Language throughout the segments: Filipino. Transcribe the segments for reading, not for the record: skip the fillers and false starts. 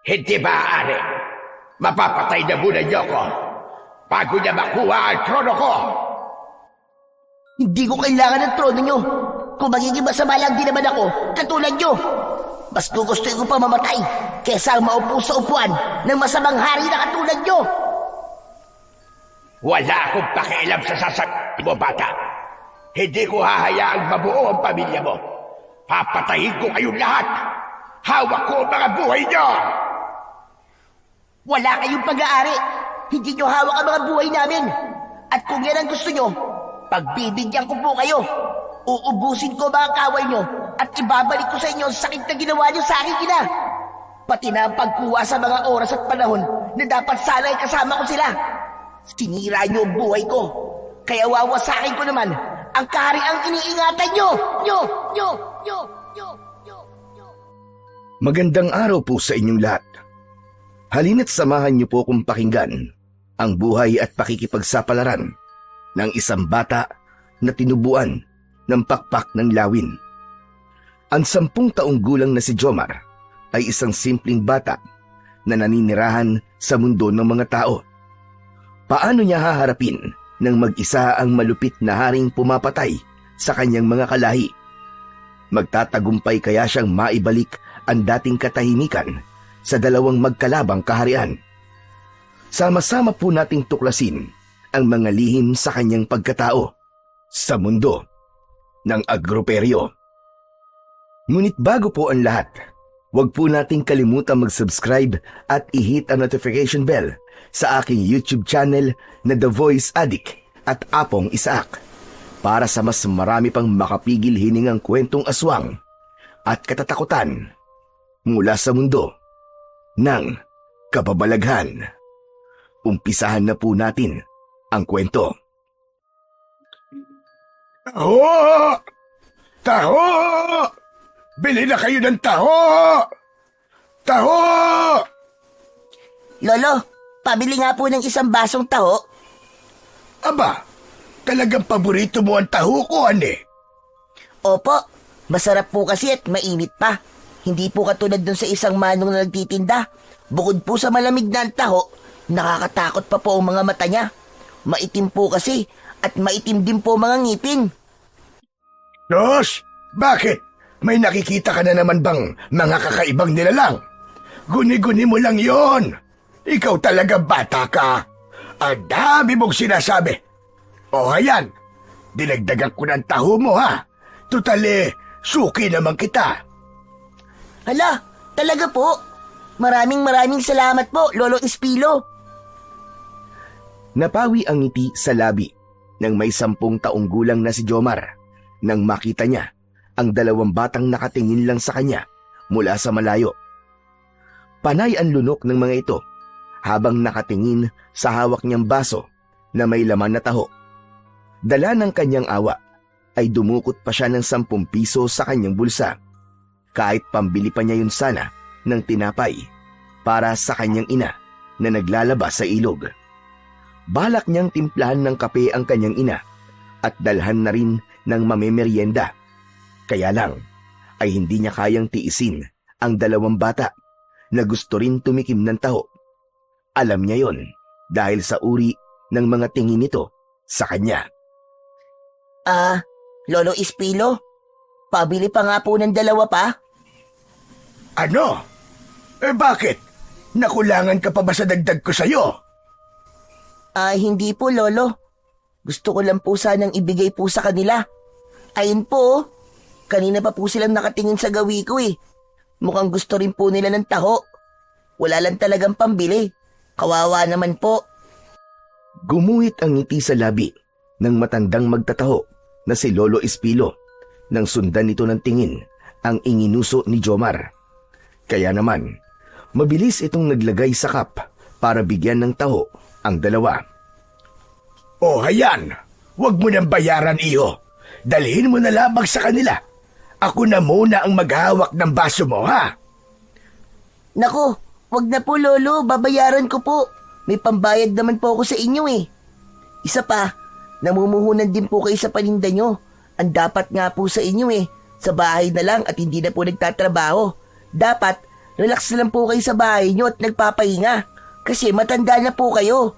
Hindi maaari. Mapapatay na muna niyo ako bago niya makuha ang trono ko. Hindi ko kailangan ng trono nyo. Kung magiging masama lang din naman ako, katulad nyo. Mas gugustuhin ko pa mamatay kesa ang maupo sa upuan ng masamang hari na katulad nyo. Wala akong pakialam sa sasabihin mo, bata. Hindi ko hahayaang mabuo ang pamilya mo. Papatayin ko kayong lahat. Hawak ko ang mga buhay niyo. Wala kayong pag-aari. Hindi nyo hawak ang mga buhay namin. At kung yan ang gusto nyo, pagbibigyan ko po kayo. Uubusin ko mga kaway nyo at ibabalik ko sa inyo ang sakit na ginawa nyo sa aking ina. Pati na ang pagkuha sa mga oras at panahon na dapat sana ay kasama ko sila. Sinira nyo ang buhay ko. Kaya wawasakin ko naman ang kahariang iniingatan nyo. Magandang araw po sa inyong lahat. Halina't samahan niyo po kung pakinggan ang buhay at pakikipagsapalaran ng isang bata na tinubuan ng pakpak ng lawin. Ang 10 taong gulang na si Jomar ay isang simpleng bata na naninirahan sa mundo ng mga tao. Paano niya haharapin ng mag-isa ang malupit na haring pumapatay sa kanyang mga kalahi? Magtatagumpay kaya siyang maibalik ang dating katahimikan sa dalawang magkalabang kaharian? Sama-sama po nating tuklasin ang mga lihim sa kanyang pagkatao sa mundo ng agroperyo. Ngunit bago po ang lahat, huwag po nating kalimutan mag-subscribe at i-hit ang notification bell sa aking YouTube channel na The Voice Addict at Apong Isaac para sa mas marami pang makapigil hiningang kwentong aswang at katatakutan mula sa mundo ng kababalaghan. Umpisahan na po natin ang kwento. Taho! Taho! Bili na kayo ng taho! Taho! Lolo, pabili nga po ng isang basong taho. Aba, talagang paborito mo ang taho ko, ane. Opo, masarap po kasi at mainit pa. Hindi po katulad dun sa isang manong na nagtitinda. Bukod po sa malamig na ang taho, nakakatakot pa po ang mga mata niya. Maitim po kasi at maitim din po mga ngipin. Dos, bakit? May nakikita ka na naman bang mga kakaibang nilalang? Guni-guni mo lang yon. Ikaw talaga bata ka. Ang dami mong sinasabi. O hayan, dinagdagan ko ng taho mo ha. Tutali, suki naman kita. Hala, talaga po. Maraming salamat po, Lolo Espilo. Napawi ang ngiti sa labi ng may 10 taong gulang na si Jomar nang makita niya ang 2 batang nakatingin lang sa kanya mula sa malayo. Panay ang lunok ng mga ito habang nakatingin sa hawak niyang baso na may laman na taho. Dala ng kanyang awa ay dumukot pa siya ng 10 piso sa kanyang bulsa. Kahit pambili pa niya yun sana ng tinapay para sa kanyang ina na naglalaba sa ilog. Balak niyang timplahan ng kape ang kanyang ina at dalhan na rin ng mamemeryenda. Kaya lang ay hindi niya kayang tiisin ang 2 bata na gusto rin tumikim ng taho. Alam niya yon dahil sa uri ng mga tingin nito sa kanya. Lolo Espilo, pabili pa nga po ng 2 pa. Ano? Bakit? Nakulangan ka pa ba sa dagdag ko sa'yo? Hindi po, Lolo. Gusto ko lang po sanang ibigay po sa kanila. Ayun po, kanina pa po silang nakatingin sa gawi ko eh. Mukhang gusto rin po nila ng taho. Wala lang talagang pambili. Kawawa naman po. Gumuhit ang ngiti sa labi ng matandang magtataho na si Lolo Espilo nang sundan nito ng tingin ang inginuso ni Jomar. Kaya naman, mabilis itong naglagay sa cup para bigyan ng taho ang 2. O hayan, huwag mo nang bayaran iyo. Dalhin mo na lamang sa kanila. Ako na muna ang maghawak ng baso mo, ha? Naku, wag na po, Lolo. Babayaran ko po. May pambayad naman po ako sa inyo eh. Isa pa, namumuhunan din po kayo sa paninda nyo. Ang dapat nga po sa inyo eh, sa bahay na lang at hindi na po nagtatrabaho. Dapat, relax na lang po kayo sa bahay nyo at nagpapahinga. Kasi matanda na po kayo.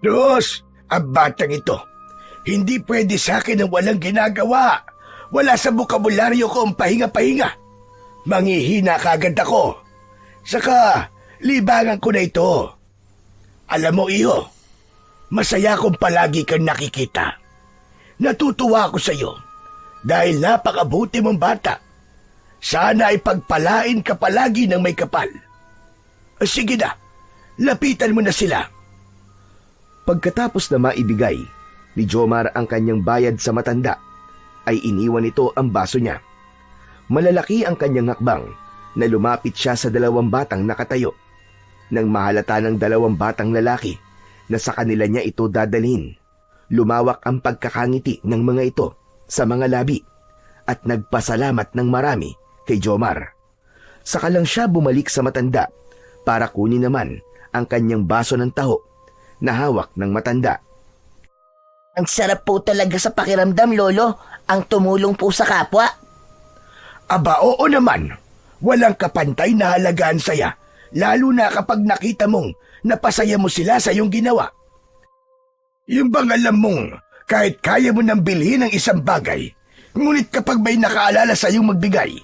Diyos, ang batang ito, hindi pwede sa akin ang walang ginagawa. Wala sa bukabularyo ko ang pahinga-pahinga. Manghihina kagad ako. Saka, libangan ko na ito. Alam mo, iyo, masaya kong palagi kang nakikita. Natutuwa ako sa iyo dahil napakabuti mong bata. Sana ay pagpalain ka palagi ng may kapal. Sige na, lapitan mo na sila. Pagkatapos na maibigay ni Jomar ang kanyang bayad sa matanda, ay iniwan nito ang baso niya. Malalaki ang kanyang hakbang na lumapit siya sa 2 batang nakatayo. Nang mahalata ng 2 batang lalaki na sa kanila niya ito dadalhin, lumawak ang pagkakangiti ng mga ito sa mga labi at nagpasalamat ng marami kay Jomar. Saka lang siya bumalik sa matanda para kunin naman ang kanyang baso ng taho na hawak ng matanda. Ang sarap po talaga sa pakiramdam, Lolo, ang tumulong po sa kapwa. Aba, oo naman. Walang kapantay na halagaan saya, lalo na kapag nakita mong napasaya mo sila sa iyong ginawa. Yung bang alam mong kahit kaya mo nang bilhin ang isang bagay, ngunit kapag may nakaalala sa iyong magbigay,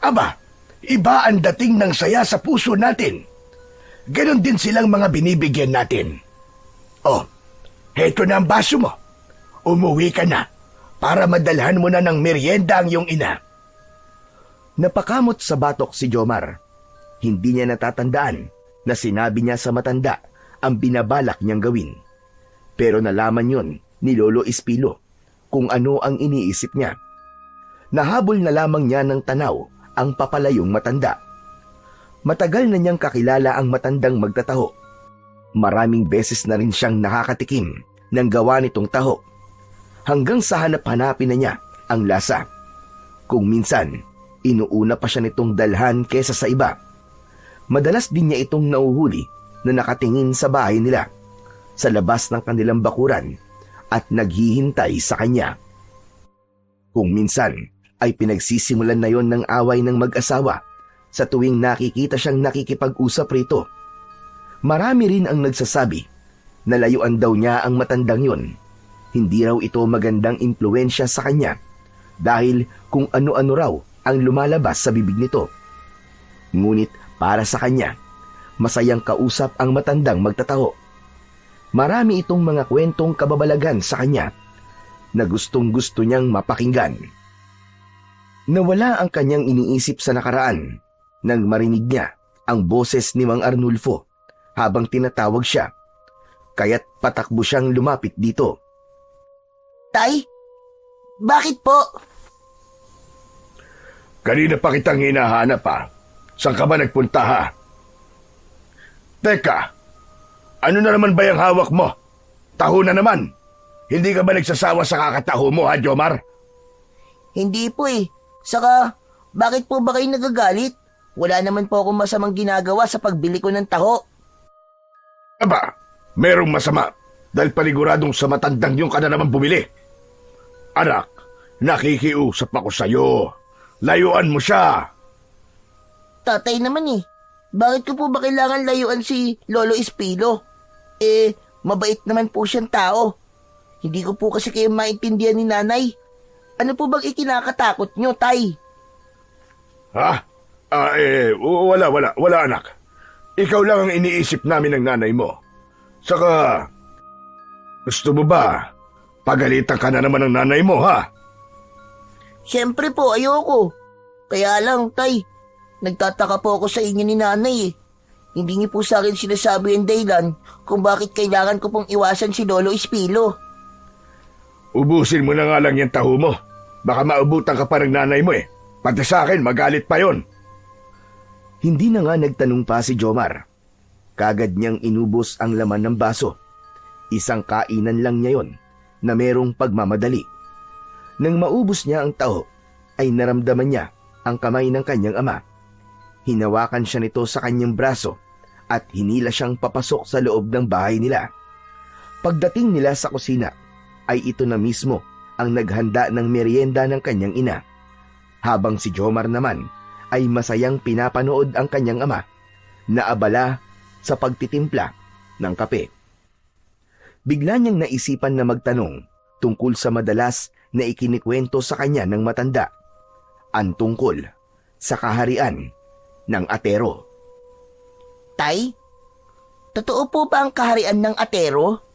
aba, iba ang dating ng saya sa puso natin. Ganon din silang mga binibigyan natin. Oh, heto na ang baso mo. Umuwi ka na para madalhan mo na ng merienda ang iyong ina. Napakamot sa batok si Jomar. Hindi niya natatandaan na sinabi niya sa matanda ang binabalak niyang gawin. Pero nalaman yon ni Lolo Espilo kung ano ang iniisip niya. Nahabol na lamang niya ng tanaw ang papalayong matanda. Matagal na niyang kakilala ang matandang magtataho. Maraming beses na rin siyang nakakatikim ng gawa nitong taho. Hanggang sa hanap-hanapin na niya ang lasa. Kung minsan, inuuna pa siya nitong dalhan kesa sa iba. Madalas din niya itong nauhuli na nakatingin sa bahay nila, sa labas ng kanilang bakuran at naghihintay sa kanya. Kung minsan ay pinagsisimulan na yon ng away ng mag-asawa sa tuwing nakikita siyang nakikipag-usap rito. Marami rin ang nagsasabi na layuan daw niya ang matandang yon. Hindi raw ito magandang impluwensya sa kanya dahil kung ano-ano raw ang lumalabas sa bibig nito. Ngunit para sa kanya, masayang kausap ang matandang magtataho. Marami itong mga kwentong kababalagan sa kanya na gustong-gusto niyang mapakinggan. Nawala ang kanyang iniisip sa nakaraan nang marinig niya ang boses ni Mang Arnulfo habang tinatawag siya, kaya't patakbo siyang lumapit dito. Tay, bakit po? Kanina pa kitang hinahanap ha. Saan ka ba nagpunta ha? Teka, ano na naman ba yung hawak mo? Taho na naman. Hindi ka ba nagsasawa sa kakataho mo ha, Jomar? Hindi po eh. Saka, bakit po ba kayo nagagalit? Wala naman po akong masamang ginagawa sa pagbili ko ng taho. Aba, merong masama dahil paniguradong sa matandang yung ka na naman bumili. Anak, nakikiusap ako sa'yo. Layuan mo siya. Tatay naman eh. Bakit ko po ba kailangan layuan si Lolo Espilo? Mabait naman po siyang tao. Hindi ko po kasi kayo maintindihan ni nanay. Ano po bang ikinakatakot nyo, tay? Ha? Wala anak. Ikaw lang ang iniisip namin ng nanay mo. Saka, gusto mo ba pagalitan ka na naman ng nanay mo, ha? Siyempre po, ayoko. Kaya lang, tay, nagtataka po ako sa inyo ni nanay eh. Hindi niyo po sa akin sinasabi ang dahilan kung bakit kailangan ko pong iwasan si Lolo Espilo. Ubusin mo na nga lang yung taho mo. Baka maubutan ka pa ng nanay mo eh. Pati sa akin, magalit pa yon. Hindi na nga nagtanong pa si Jomar. Kagad niyang inubos ang laman ng baso. Isang kainan lang niya yon na merong pagmamadali. Nang maubos niya ang taho, ay naramdaman niya ang kamay ng kanyang ama. Hinawakan siya nito sa kanyang braso at hinila siyang papasok sa loob ng bahay nila. Pagdating nila sa kusina, ay ito na mismo ang naghanda ng merienda ng kanyang ina. Habang si Jomar naman ay masayang pinapanood ang kanyang ama na abala sa pagtitimpla ng kape. Bigla niyang naisipan na magtanong tungkol sa madalas na ikinikwento sa kanya ng matanda, ang tungkol sa kaharian ng Atero. Tay, totoo po ba ang kaharian ng Atero?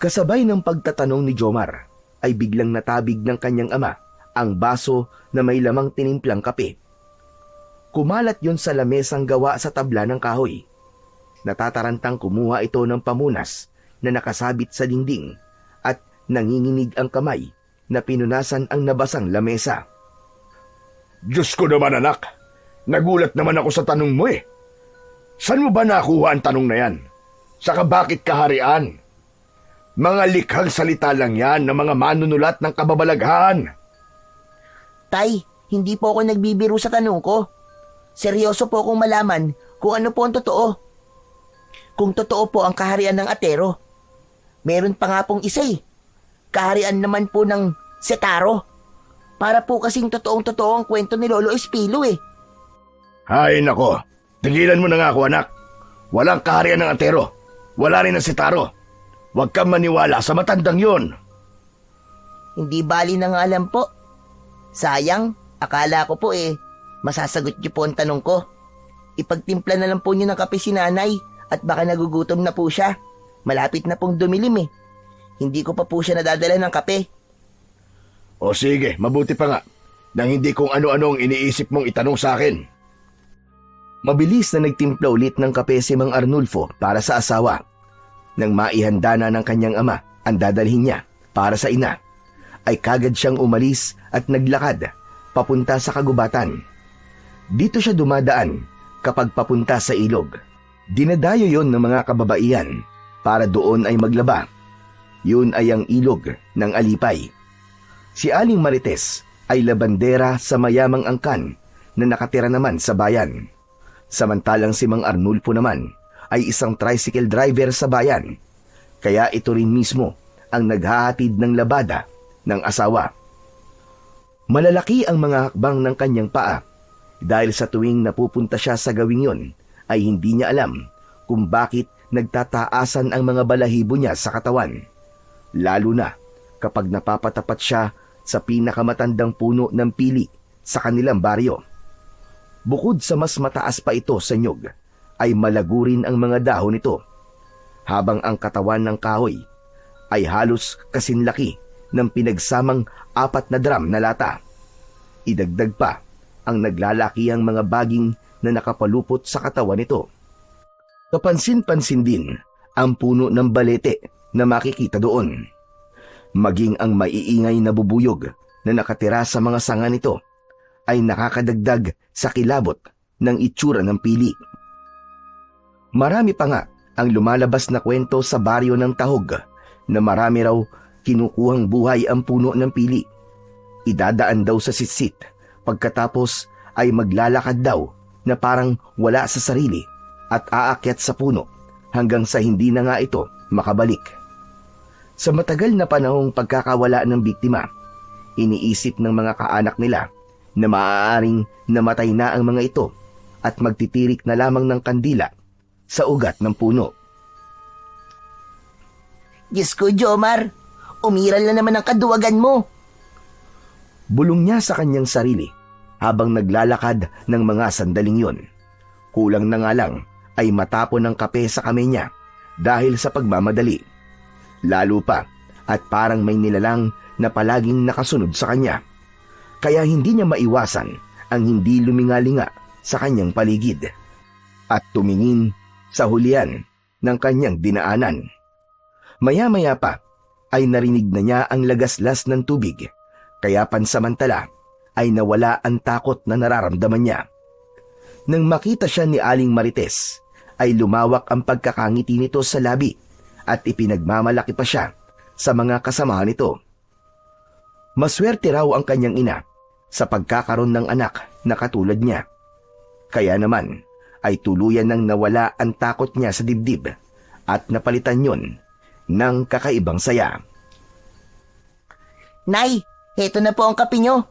Kasabay ng pagtatanong ni Jomar ay biglang natabig ng kanyang ama ang baso na may lamang tinimplang kape. Kumalat yon sa lamesang gawa sa tabla ng kahoy. Natatarantang kumuha ito ng pamunas na nakasabit sa dingding at nanginginig ang kamay na pinunasan ang nabasang lamesa. Diyos ko naman anak, nagulat naman ako sa tanong mo eh. Saan mo ba nakuha ang tanong na yan? Saka bakit kaharian? Mga likhang salita lang yan ng mga manunulat ng kababalaghan. Tay, hindi po ako nagbibiro sa tanong ko. Seryoso po akong malaman kung ano po ang totoo. Kung totoo po ang kaharian ng Atero. Meron pa nga pong isa eh. Kaharian naman po ng Setaro. Para po kasing totoong-totoo ang kwento ni Lolo Espilo eh. Hay nako, tigilan mo na nga ako anak. Walang kaharian ng Atero. Wala rin ng Setaro. Huwag kang maniwala sa matandang yon. Hindi bali na nga lang po. Sayang, akala ko po masasagot niyo po ang tanong ko. Ipagtimpla na lang po niyo ng kape si nanay at baka nagugutom na po siya. Malapit na pong dumilim eh. Hindi ko pa po siya nadadala ng kape. O sige, mabuti pa nga. Nang hindi kung ano-ano ang iniisip mong itanong sa akin. Mabilis na nagtimpla ulit ng kape si Mang Arnulfo para sa asawa. Nang maihanda na ng kanyang ama ang dadalhin niya para sa ina, ay kagad siyang umalis at naglakad papunta sa kagubatan. Dito siya dumadaan kapag papunta sa ilog. Dinadayo yon ng mga kababaihan para doon ay maglaba. Yun ay ang ilog ng Alipay. Si Aling Marites ay labandera sa mayamang angkan na nakatira naman sa bayan. Samantalang si Mang Arnulfo naman ay isang tricycle driver sa bayan. Kaya ito rin mismo ang naghahatid ng labada ng asawa. Malalaki ang mga hakbang ng kanyang paa dahil sa tuwing napupunta siya sa gawing yon ay hindi niya alam kung bakit nagtataasan ang mga balahibo niya sa katawan. Lalo na kapag napapatapat siya sa pinakamatandang puno ng pili sa kanilang baryo. Bukod sa mas mataas pa ito sa nyug, ay malago rin ang mga dahon nito, habang ang katawan ng kahoy ay halos kasinlaki ng pinagsamang 4 na drum na lata. Idagdag pa ang naglalakihang mga baging na nakapalupot sa katawan nito. Kapansin-pansin din ang puno ng balete na makikita doon. Maging ang maiingay na bubuyog na nakatira sa mga sanga nito ay nakakadagdag sa kilabot ng itsura ng pili. Marami pa nga ang lumalabas na kwento sa baryo ng Tahog na marami raw kinukuhang buhay ang puno ng pili. Idadaan daw sa sitsit, pagkatapos ay maglalakad daw na parang wala sa sarili at aakyat sa puno hanggang sa hindi na nga ito makabalik. Sa matagal na panahong pagkakawala ng biktima, iniisip ng mga kaanak nila na maaaring namatay na ang mga ito at magtitirik na lamang ng kandila sa ugat ng puno. Diyos ko, Jomar, umiral na naman ang kaduwagan mo. Bulong niya sa kanyang sarili habang naglalakad ng mga sandaling yon. Kulang na nga lang ay matapon ng kape sa kamay niya dahil sa pagmamadali. Lalo pa at parang may nilalang na palaging nakasunod sa kanya. Kaya hindi niya maiwasan ang hindi lumingalinga sa kanyang paligid at tumingin sa hulihan ng kanyang dinaanan. Maya-maya pa ay narinig na niya ang lagaslas ng tubig, kaya pansamantala ay nawala ang takot na nararamdaman niya. Nang makita siya ni Aling Marites, ay lumawak ang pagkakangiti nito sa labi at ipinagmamalaki pa siya sa mga kasamahan nito. Maswerte raw ang kanyang ina sa pagkakaroon ng anak na katulad niya. Kaya naman ay tuluyan nang nawala ang takot niya sa dibdib at napalitan yon ng kakaibang saya. Nay, heto na po ang kape nyo.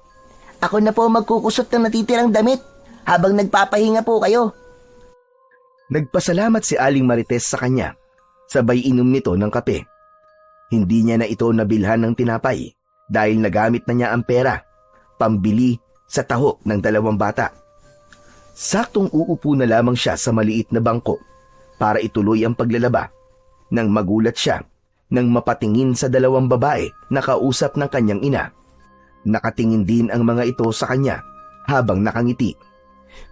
Ako na po magkukusot ng natitirang damit habang nagpapahinga po kayo. Nagpasalamat si Aling Marites sa kanya, sabay inom nito ng kape. Hindi niya na ito nabilhan ng tinapay dahil nagamit na niya ang pera, pambili sa taho ng 2 bata. Saktong uupo na lamang siya sa maliit na bangko para ituloy ang paglalaba nang magulat siya nang mapatingin sa 2 babae na kausap ng kanyang ina. Nakatingin din ang mga ito sa kanya habang nakangiti.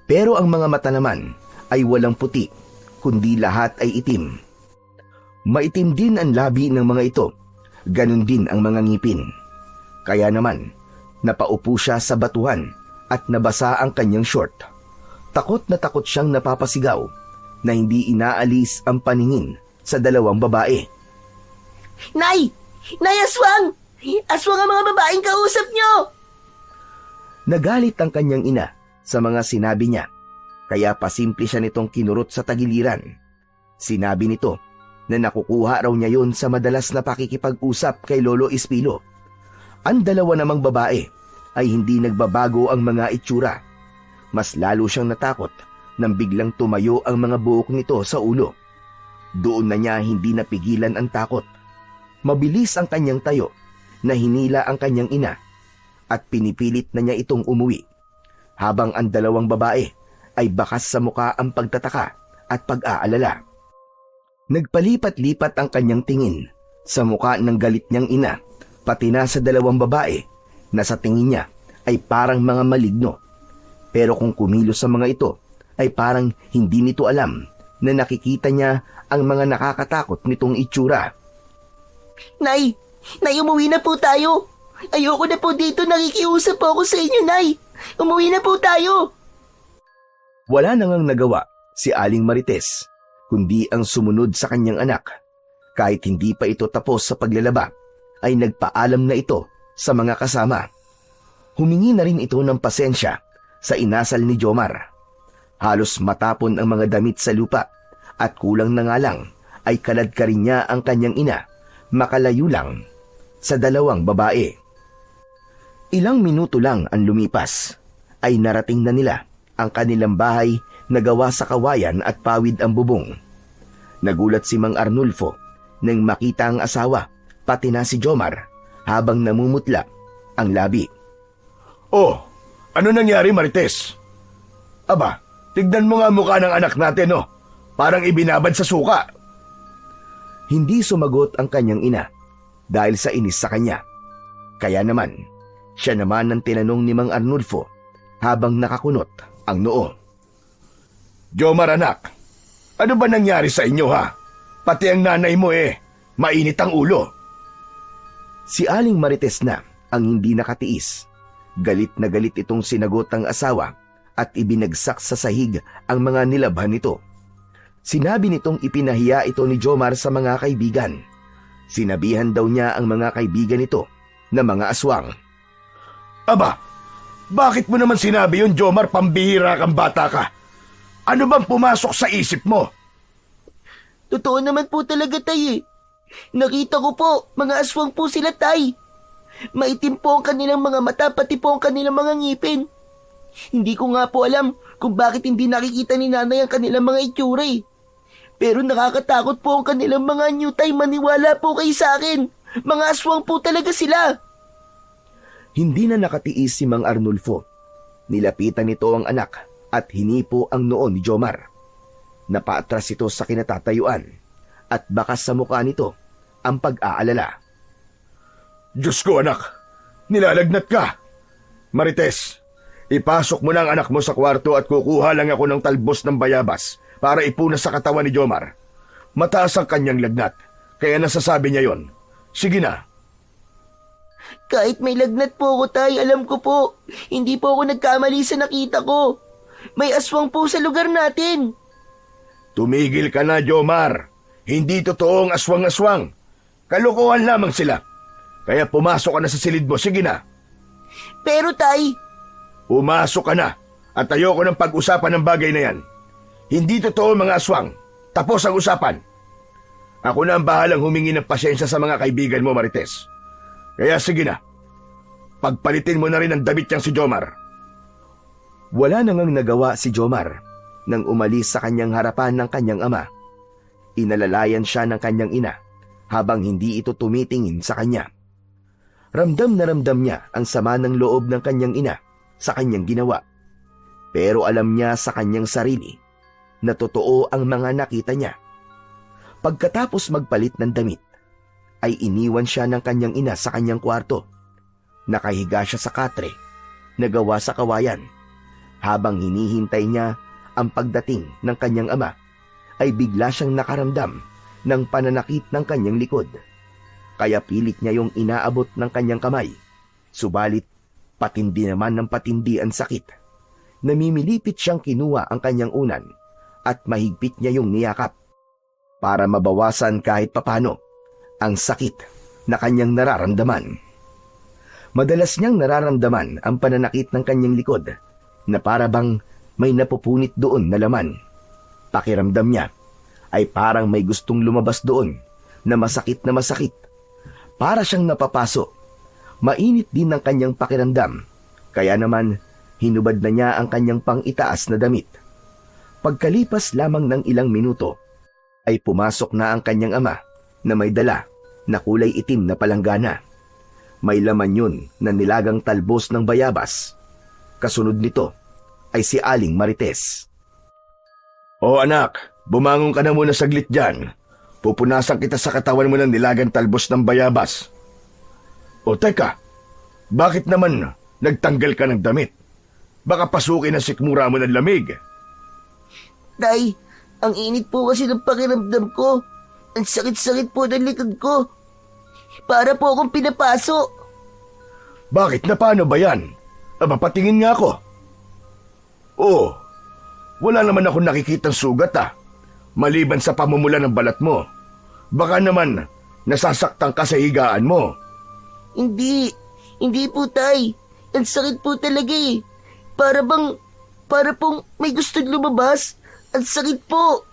Pero ang mga mata naman ay walang puti, kundi lahat ay itim. Maitim din ang labi ng mga ito, ganun din ang mga ngipin. Kaya naman, napaupo siya sa batuhan at nabasa ang kanyang short. Takot na takot siyang napapasigaw na hindi inaalis ang paningin sa 2 babae. Nay! Nay, aswang! Aswang ang mga babaeng kausap niyo! Nagalit ang kanyang ina sa mga sinabi niya, kaya pasimple siya nitong kinurot sa tagiliran. Sinabi nito na nakukuha raw niya yon sa madalas na pakikipag-usap kay Lolo Espilo. Ang 2 namang babae ay hindi nagbabago ang mga itsura. Mas lalo siyang natakot nang biglang tumayo ang mga buhok nito sa ulo. Doon na niya hindi napigilan ang takot. Mabilis ang kanyang tayo na hinila ang kanyang ina at pinipilit na niya itong umuwi, habang ang 2 babae ay bakas sa muka ang pagtataka at pag-aalala. Nagpalipat-lipat ang kanyang tingin sa muka ng galit niyang ina, pati na sa 2 babae na sa tingin niya ay parang mga maligno. Pero kung kumilos sa mga ito, ay parang hindi nito alam na nakikita niya ang mga nakakatakot nitong itsura. Nay! Nay, umuwi na po tayo! Ayoko na po dito, nakikiusap po ako sa inyo, Nay! Umuwi na po tayo! Wala nang nagawa si Aling Marites, kundi ang sumunod sa kanyang anak. Kahit hindi pa ito tapos sa paglalaba, ay nagpaalam na ito sa mga kasama. Humingi na rin ito ng pasensya sa inasal ni Jomar. Halos matapon ang mga damit sa lupa at kulang na nga lang ay kaladkarin niya ang kanyang ina, makalayo lang sa 2 babae. Ilang minuto lang ang lumipas ay narating na nila ang kanilang bahay na gawa sa kawayan at pawid ang bubong. Nagulat si Mang Arnulfo nang makita ang asawa, pati na si Jomar, habang namumutla ang labi. Oh, ano nangyari, Marites? Aba, tignan mo nga mukha ng anak natin, oh. Parang ibinabad sa suka. Hindi sumagot ang kanyang ina dahil sa inis sa kanya. Kaya naman, siya naman ang tinanong ni Mang Arnulfo habang nakakunot ang noo. Jomar, anak, ano ba nangyari sa inyo, ha? Pati ang nanay mo mainit ang ulo. Si Aling Marites na ang hindi nakatiis. Galit na galit itong sinagot ang asawa at ibinagsak sa sahig ang mga nilabhan nito. Sinabi nitong ipinahiya ito ni Jomar sa mga kaibigan. Sinabihan daw niya ang mga kaibigan nito na mga aswang. Aba, bakit mo naman sinabi yun, Jomar? Pambihira kang bata ka. Ano bang pumasok sa isip mo? Totoo naman po talaga, Tay. Nakita ko po, mga aswang po sila, Tay. Maitim po ang kanilang mga mata, pati po ang kanilang mga ngipin. Hindi ko nga po alam kung bakit hindi nakikita ni nanay ang kanilang mga itsura eh. Pero nakakatakot po ang kanilang mga anyo, Tay. Maniwala po kayo sa akin. Mga aswang po talaga sila. Hindi na nakatiis si Mang Arnulfo. Nilapitan nito ang anak at hinipo ang noo ni Jomar. Napaatras ito sa kinatatayuan at bakas sa mukha nito ang pag-aalala. Diyos ko, anak, nilalagnat ka. Marites, ipasok mo na ang anak mo sa kwarto at kukuha lang ako ng talbos ng bayabas para ipunas sa katawan ni Jomar. Mataas ang kanyang lagnat, kaya nasasabi niya yon. Sige na. Kahit may lagnat po ako, Tay, alam ko po. Hindi po ako nagkamali sa nakita ko. May aswang po sa lugar natin. Tumigil ka na, Jomar. Hindi totoong aswang-aswang. Kalokohan lamang sila. Kaya pumasok ka na sa silid mo. Sige na. Pero, Tay... Pumasok ka na at ayoko ng pag-usapan ng bagay na yan. Hindi totoo mga aswang. Tapos ang usapan. Ako na ang bahalang humingi ng pasensya sa mga kaibigan mo, Marites. Kaya sige na. pagpalitin mo na rin ang damit niyang si Jomar. Wala na ngang nagawa si Jomar nang umalis sa kanyang harapan ng kanyang ama. Inalalayan siya ng kanyang ina habang hindi ito tumitingin sa kanya. Ramdam na ramdam niya ang sama ng loob ng kanyang ina sa kanyang ginawa. Pero alam niya sa kanyang sarili na totoo ang mga nakita niya. Pagkatapos magpalit ng damit, ay iniwan siya ng kanyang ina sa kanyang kwarto. Nakahiga siya sa katre na gawa sa kawayan. Habang hinihintay niya ang pagdating ng kanyang ama, ay bigla siyang nakaramdam ng pananakit ng kanyang likod. Kaya pilit niya yung inaabot ng kanyang kamay. Subalit, patindi naman ng patindi ang sakit. Namimilipit siyang kinuha ang kanyang unan at mahigpit niya yung niyakap para mabawasan kahit papano ang sakit na kanyang nararamdaman. Madalas niyang nararamdaman ang pananakit ng kanyang likod na para bang may napupunit doon na laman. Pakiramdam niya ay parang may gustong lumabas doon na masakit na masakit. Para siyang napapaso. Mainit din ang kanyang pakiramdam, kaya naman hinubad na niya ang kanyang pang-itaas na damit. Pagkalipas lamang ng ilang minuto, ay pumasok na ang kanyang ama na may dala na kulay itim na palanggana. May laman yun na nilagang talbos ng bayabas. Kasunod nito ay si Aling Marites. O anak, bumangon ka na muna saglit dyan. Pupunasan kita sa katawan mo ng nilagang talbos ng bayabas. O teka, bakit naman nagtanggal ka ng damit? Baka pasukin ang sikmura mo ng lamig. Tay, ang init po kasi ng pakiramdam ko. Ang sakit-sakit po ng likod ko. Para po akong pinapaso. Bakit na paano ba yan? Patingin nga ako. Oo, wala naman akong nakikitang sugat maliban sa pamumula ng balat mo. Baka naman nasasaktan ka sa higaan mo. Hindi po tay. Ang sakit po talaga eh. Para pong may gustong lumabas. Ang sakit po.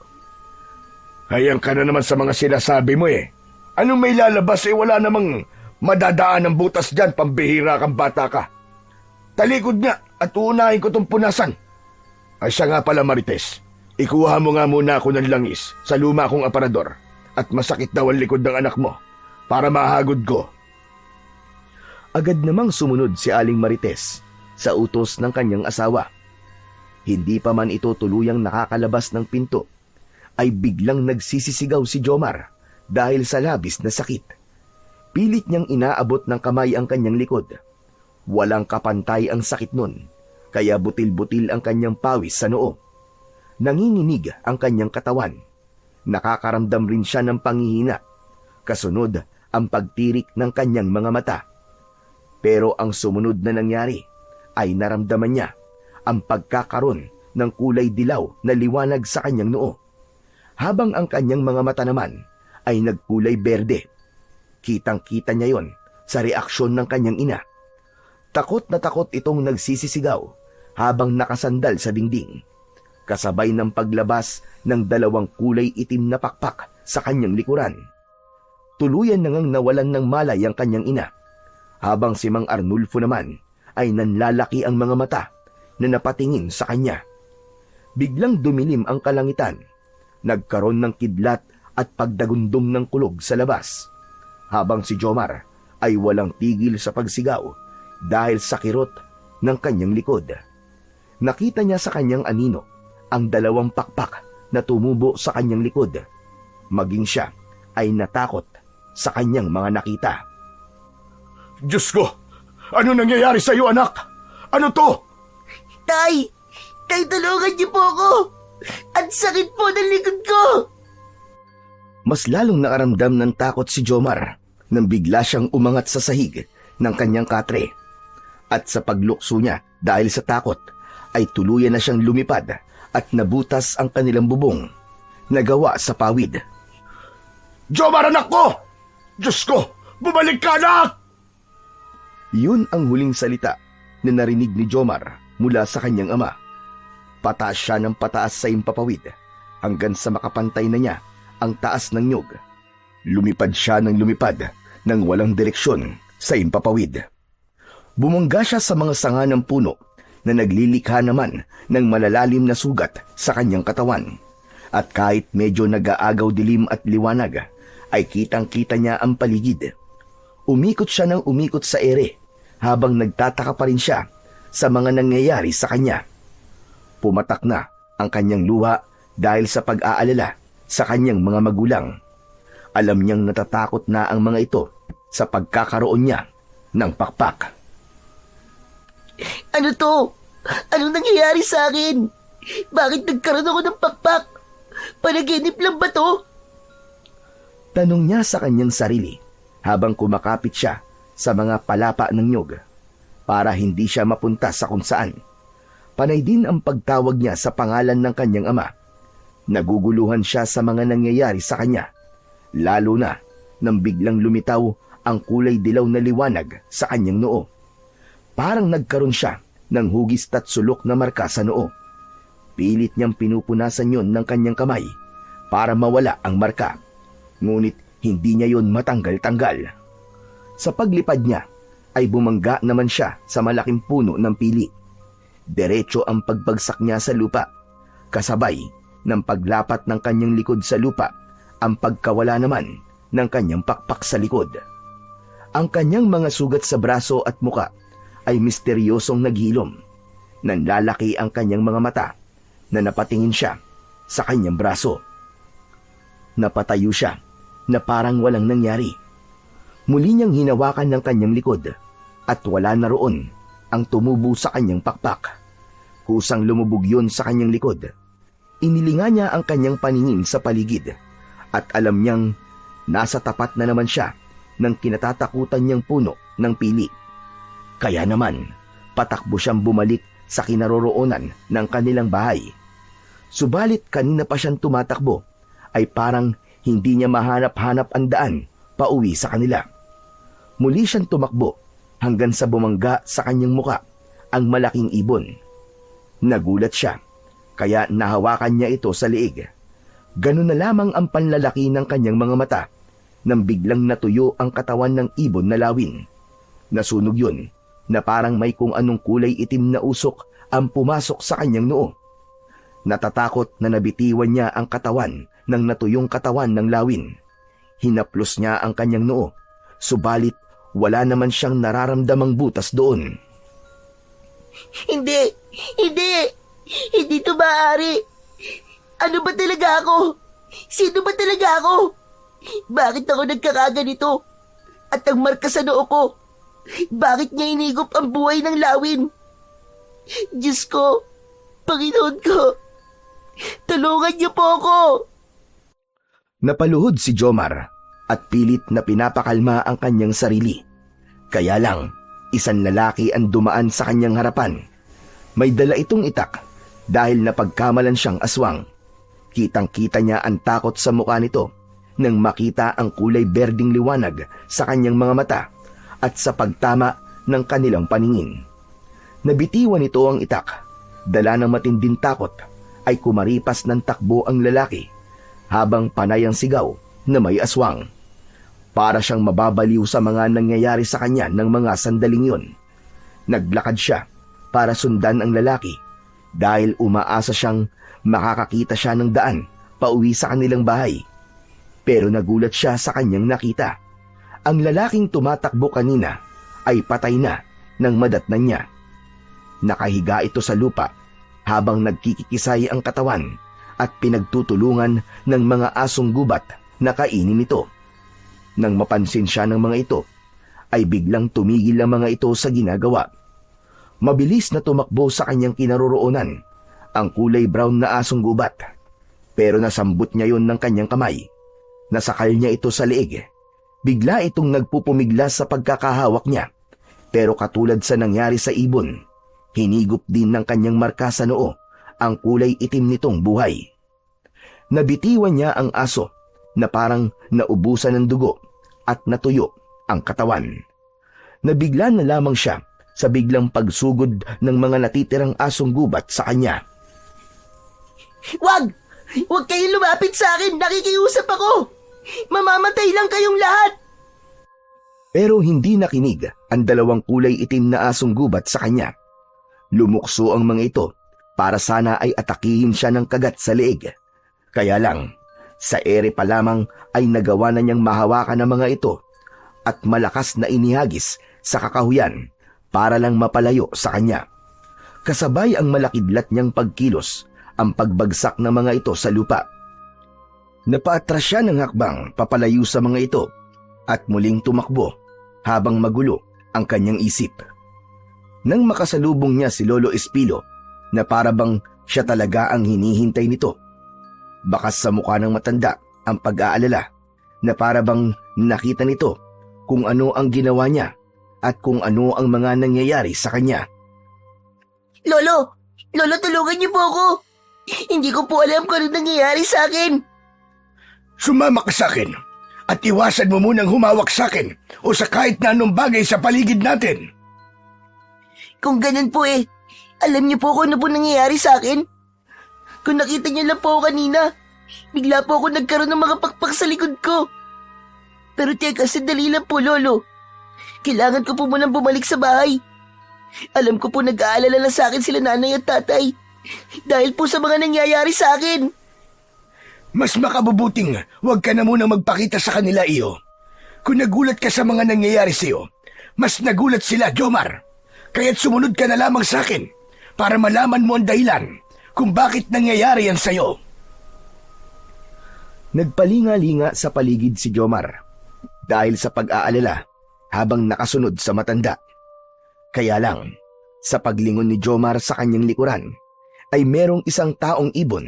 Hayang ka na naman sa mga sinasabi mo eh. Anong may lalabas wala namang madadaan ng butas dyan, pambihira kang bata ka. Talikod nga at uunahin ko tong punasan. Ay siya nga pala Marites, ikuha mo nga muna ako ng langis sa luma kong aparador at masakit daw ang likod ng anak mo para mahagod ko. Agad namang sumunod si Aling Marites sa utos ng kanyang asawa. Hindi pa man ito tuluyang nakakalabas ng pinto, ay biglang nagsisisigaw si Jomar dahil sa labis na sakit. Pilit niyang inaabot ng kamay ang kanyang likod. Walang kapantay ang sakit nun, kaya butil-butil ang kanyang pawis sa noo. Nanginginig ang kanyang katawan. Nakakaramdam rin siya ng panghihina. Kasunod ang pagtirik ng kanyang mga mata. Pero ang sumunod na nangyari ay naramdaman niya ang pagkakaroon ng kulay dilaw na liwanag sa kanyang noo. Habang ang kanyang mga mata naman ay nagkulay berde. Kitang-kita niya yon sa reaksyon ng kanyang ina. Takot na takot itong nagsisisigaw habang nakasandal sa dingding. Kasabay ng paglabas ng dalawang kulay itim na pakpak sa kanyang likuran. Tuluyan na ngang nawalan ng malay ang kanyang ina. Habang si Mang Arnulfo naman ay nanlalaki ang mga mata na napatingin sa kanya. Biglang dumilim ang kalangitan. Nagkaroon ng kidlat at pagdagundong ng kulog sa labas. Habang si Jomar ay walang tigil sa pagsigaw dahil sa kirot ng kanyang likod. Nakita niya sa kanyang anino ang dalawang pakpak na tumubo sa kanyang likod. Maging siya ay natakot sa kanyang mga nakita. Diyos ko! Ano nangyayari sa iyo, anak? Ano to? Tay, tulungan niyo po ako. Ang sakit po ng likod ko. Mas lalong nakaramdam ng takot si Jomar nang bigla siyang umangat sa sahig ng kanyang katre. At sa paglukso niya dahil sa takot, ay tuluyan na siyang lumipad at nabutas ang kanilang bubong na gawa sa pawid. Jomar, anak ko! Diyos ko! Bumalik ka, anak! Yun ang huling salita na narinig ni Jomar mula sa kanyang ama. Pataas siya ng pataas sa impapawid hanggang sa makapantay na niya ang taas ng nyug. Lumipad siya ng lumipad nang walang direksyon sa impapawid. Bumangga siya sa mga sanga ng puno na naglilikha naman ng malalalim na sugat sa kanyang katawan. At kahit medyo nag-aagaw dilim at liwanag, ay kitang-kita niya ang paligid. Umikot siya ng umikot sa ere habang nagtataka pa rin siya sa mga nangyayari sa kanya. Pumatak na ang kanyang luha dahil sa pag-aalala sa kanyang mga magulang. Alam niyang natatakot na ang mga ito sa pagkakaroon niya ng pakpak. Ano to? Anong nangyayari sa akin? Bakit nagkaroon ako ng pakpak? Panaginip lang ba to? Tanong niya sa kanyang sarili habang kumakapit siya sa mga palapa ng nyog para hindi siya mapunta sa kung saan. Panay din ang pagtawag niya sa pangalan ng kanyang ama. Naguguluhan siya sa mga nangyayari sa kanya, lalo na nang biglang lumitaw ang kulay dilaw na liwanag sa kanyang noo. Parang nagkaroon siya ng hugis at sulok na marka sa noo. Pilit niyang pinupunasan yon ng kanyang kamay para mawala ang marka. Ngunit hindi niya yon matanggal-tanggal. Sa paglipad niya ay bumangga naman siya sa malaking puno ng pili. Diretso ang pagbagsak niya sa lupa. Kasabay ng paglapat ng kanyang likod sa lupa ang pagkawala naman ng kanyang pakpak sa likod. Ang kanyang mga sugat sa braso at muka ay misteryosong naghilom. Nanlalaki ang kanyang mga mata na napatingin siya sa kanyang braso. Napatayo siya na parang walang nangyari. Muli niyang hinawakan ng kanyang likod at wala na roon ang tumubo sa kanyang pakpak. Kusang lumubog yun sa kanyang likod. Inilinga niya ang kanyang paningin sa paligid at alam niyang nasa tapat na naman siya ng kinatatakutan niyang puno ng pili. Kaya naman, patakbo siyang bumalik sa kinaroroonan ng kanilang bahay. Subalit kanina pa siyang tumatakbo, ay parang hindi niya mahanap-hanap ang daan pauwi sa kanila. Muli siyang tumakbo hanggang sa bumangga sa kanyang muka ang malaking ibon. Nagulat siya, kaya nahawakan niya ito sa liig. Ganun na lamang ang panlalaki ng kanyang mga mata nang biglang natuyo ang katawan ng ibon na lawin. Nasunog yun na parang may kung anong kulay itim na usok ang pumasok sa kanyang noo. Natatakot na nabitiwan niya ang katawan ng natuyong katawan ng lawin. Hinaplos niya ang kanyang noo, subalit wala naman siyang nararamdamang butas doon. Hindi! Hindi to maaari! Ano ba talaga ako? Sino ba talaga ako? Bakit ako nagkakaganito? At ang marka sa noo ko, bakit niya inigop ang buhay ng lawin? Diyos ko, Panginoon ko, tulungan niyo po ako! Napaluhod si Jomar at pilit na pinapakalma ang kanyang sarili. Kaya lang, isang lalaki ang dumaan sa kanyang harapan. May dala itong itak dahil napagkamalan siyang aswang. Kitang-kita niya ang takot sa mukha nito nang makita ang kulay berding liwanag sa kanyang mga mata at sa pagtama ng kanilang paningin. Nabitiwan nito ang itak. Dala ng matinding takot ay kumaripas ng takbo ang lalaki habang panay ang sigaw na may aswang. Para siyang mababaliw sa mga nangyayari sa kanya ng mga sandaling yun. Naglakad siya para sundan ang lalaki dahil umaasa siyang makakakita siya ng daan pauwi sa kanilang bahay. Pero nagulat siya sa kanyang nakita. Ang lalaking tumatakbo kanina ay patay na nang madatnan niya. Nakahiga ito sa lupa habang nagkikikisay ang katawan at pinagtutulungan ng mga asong gubat na kainin ito. Nang mapansin siya ng mga ito, ay biglang tumigil ang mga ito sa ginagawa. Mabilis na tumakbo sa kanyang kinaroroonan ang kulay brown na asong gubat. Pero nasambot niya yon ng kanyang kamay. Nasakal niya ito sa leeg. Bigla itong nagpupumigla sa pagkakahawak niya. Pero katulad sa nangyari sa ibon, hinigop din ng kanyang marka sa noo ang kulay itim nitong buhay. Nabitiwan niya ang aso na parang naubusan ng dugo at natuyo ang katawan. Nabigla na lamang siya sa biglang pagsugod ng mga natitirang asong gubat sa kanya. Wag! Huwag kayong lumapit sa akin! Nakikiusap ako! Mamamatay lang kayong lahat! Pero hindi nakinig ang 2 kulay itim na asong gubat sa kanya. Lumukso ang mga ito para sana ay atakihin siya ng kagat sa leeg. Kaya lang, sa ere pa lamang ay nagawa na niyang mahawakan ang mga ito at malakas na inihagis sa kakahuyan para lang mapalayo sa kanya. Kasabay ang malakidlat niyang pagkilos ang pagbagsak ng mga ito sa lupa. Napaatras siya ng hakbang papalayo sa mga ito at muling tumakbo habang magulo ang kanyang isip. Nang makasalubong niya si Lolo Espilo na parabang siya talaga ang hinihintay nito. Bakas sa mukha ng matanda ang pag-aalala na parabang nakita nito kung ano ang ginawa niya at kung ano ang mga nangyayari sa kanya. Lolo! Lolo, tulungan niyo po ako! Hindi ko po alam kung ano nangyayari sa akin. Sumama ka sa akin at iwasan mo munang humawak sa akin o sa kahit na anong bagay sa paligid natin. Kung ganun po alam niyo po kung ano po nangyayari sa akin? Kung nakita niyo lang po ako kanina, bigla po ako nagkaroon ng mga pakpak sa likod ko. Pero teka, sandali lang po, Lolo. Kailangan ko po munang bumalik sa bahay. Alam ko po nag-aalala na sa akin sila nanay at tatay dahil po sa mga nangyayari sa akin. Mas makabubuting huwag ka na munang magpakita sa kanila, iyo. Kung nagulat ka sa mga nangyayari sa iyo, mas nagulat sila, Jomar. Kaya't sumunod ka na lamang sa akin para malaman mo ang dahilan kung bakit nangyayari yan sa iyo. Nagpalinga-linga sa paligid si Jomar dahil sa pag-aalala habang nakasunod sa matanda. Kaya lang, sa paglingon ni Jomar sa kanyang likuran, ay merong isang taong ibon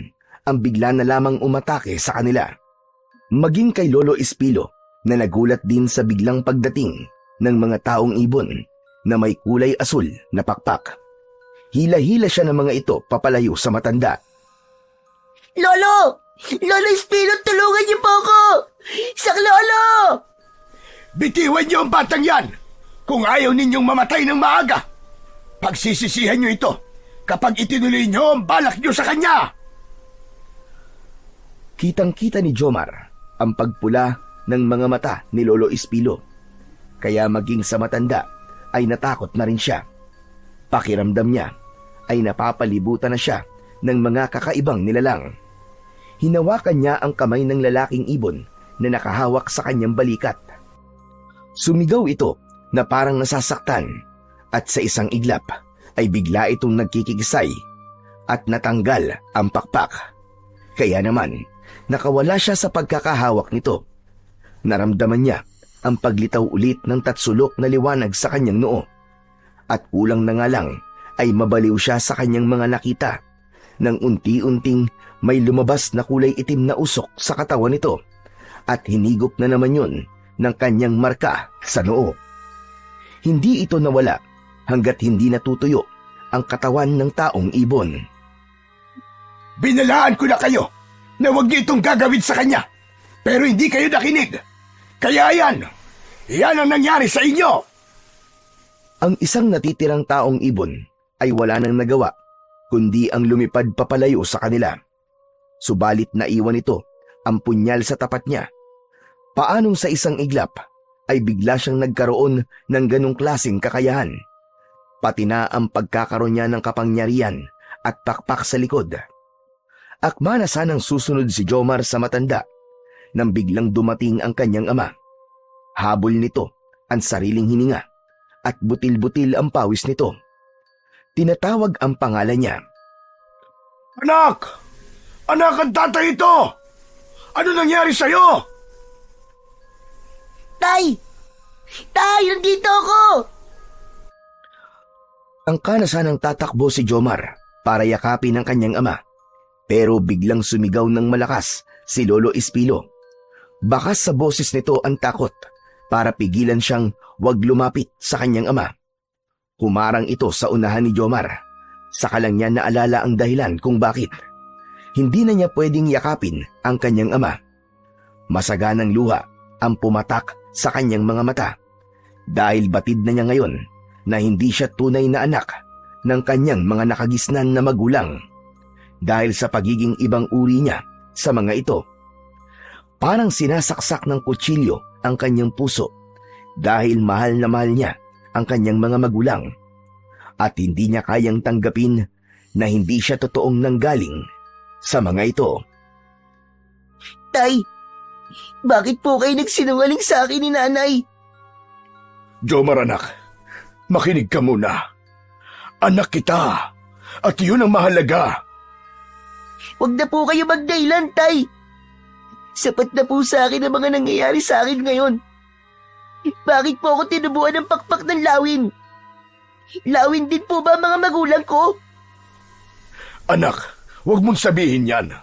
ang bigla na lamang umatake sa kanila. Maging kay Lolo Espilo na nagulat din sa biglang pagdating ng mga taong ibon na may kulay asul na pakpak. Hila-hila siya ng mga ito papalayo sa matanda. Lolo! Lolo Espino, tulungan niyo po ako! Sak Lolo! Bitiwan niyo ang batang yan kung ayaw ninyong mamatay ng maaga. Pagsisisihan niyo ito kapag itinuloy niyo ang balak niyo sa kanya. Kitang-kita ni Jomar ang pagpula ng mga mata ni Lolo Espilo. Kaya maging sa matanda ay natakot na rin siya. Pakiramdam niya ay napapalibutan na siya ng mga kakaibang nilalang. Hinawakan niya ang kamay ng lalaking ibon na nakahawak sa kanyang balikat. Sumigaw ito na parang nasasaktan at sa isang iglap ay bigla itong nagkikisay at natanggal ang pakpak. Kaya naman, nakawala siya sa pagkakahawak nito. Naramdaman niya ang paglitaw ulit ng tatsulok na liwanag sa kanyang noo. At kulang na nga lang ay mabaliw siya sa kanyang mga nakita nang unti-unting may lumabas na kulay itim na usok sa katawan nito at hinigop na naman yun ng kanyang marka sa noo. Hindi ito nawala hanggat hindi natutuyo ang katawan ng taong ibon. Binalaan ko na kayo na huwag niyo itong gagawin sa kanya, pero hindi kayo nakinig. Kaya yan ang nangyari sa inyo. Ang isang natitirang taong ibon ay wala nang nagawa kundi ang lumipad papalayo sa kanila. Subalit naiwan ito ang punyal sa tapat niya. Paanong sa isang iglap ay bigla siyang nagkaroon ng ganong klaseng kakayahan. Pati na ang pagkakaroon niya ng kapangyarihan at pakpak sa likod. Akma na sanang susunod si Jomar sa matanda nang biglang dumating ang kanyang ama. Habol nito ang sariling hininga at butil-butil ang pawis nito. Tinatawag ang pangalan niya. Anak! Anak, ang tatay ito! Ano nangyari sa'yo? Tay! Tay, nandito ako! Angka na sanang tatakbo si Jomar para yakapin ang kanyang ama. Pero biglang sumigaw ng malakas si Lolo Espilo. Bakas sa boses nito ang takot para pigilan siyang wag lumapit sa kanyang ama. Humarang ito sa unahan ni Jomar. Saka lang niya naalala ang dahilan kung bakit. Hindi na niya pwedeng yakapin ang kanyang ama. Masaganang luha ang pumatak sa kanyang mga mata dahil batid na niya ngayon na hindi siya tunay na anak ng kanyang mga nakagisnan na magulang dahil sa pagiging ibang uri niya sa mga ito. Parang sinasaksak ng kutsilyo ang kanyang puso dahil mahal na mahal niya ang kanyang mga magulang at hindi niya kayang tanggapin na hindi siya totoong nanggaling sa mga ito. Tay, bakit po kayo nagsinungaling sa akin ni nanay? Jomar anak, makinig ka muna. Anak kita at yun ang mahalaga. Huwag na po kayo magdahilan, Tay. Sapat na po sa akin ang mga nangyayari sa akin ngayon. Bakit po ako tinubuan ng pakpak ng lawin? Lawin din po ba ang mga magulang ko? Anak, huwag mong sabihin yan.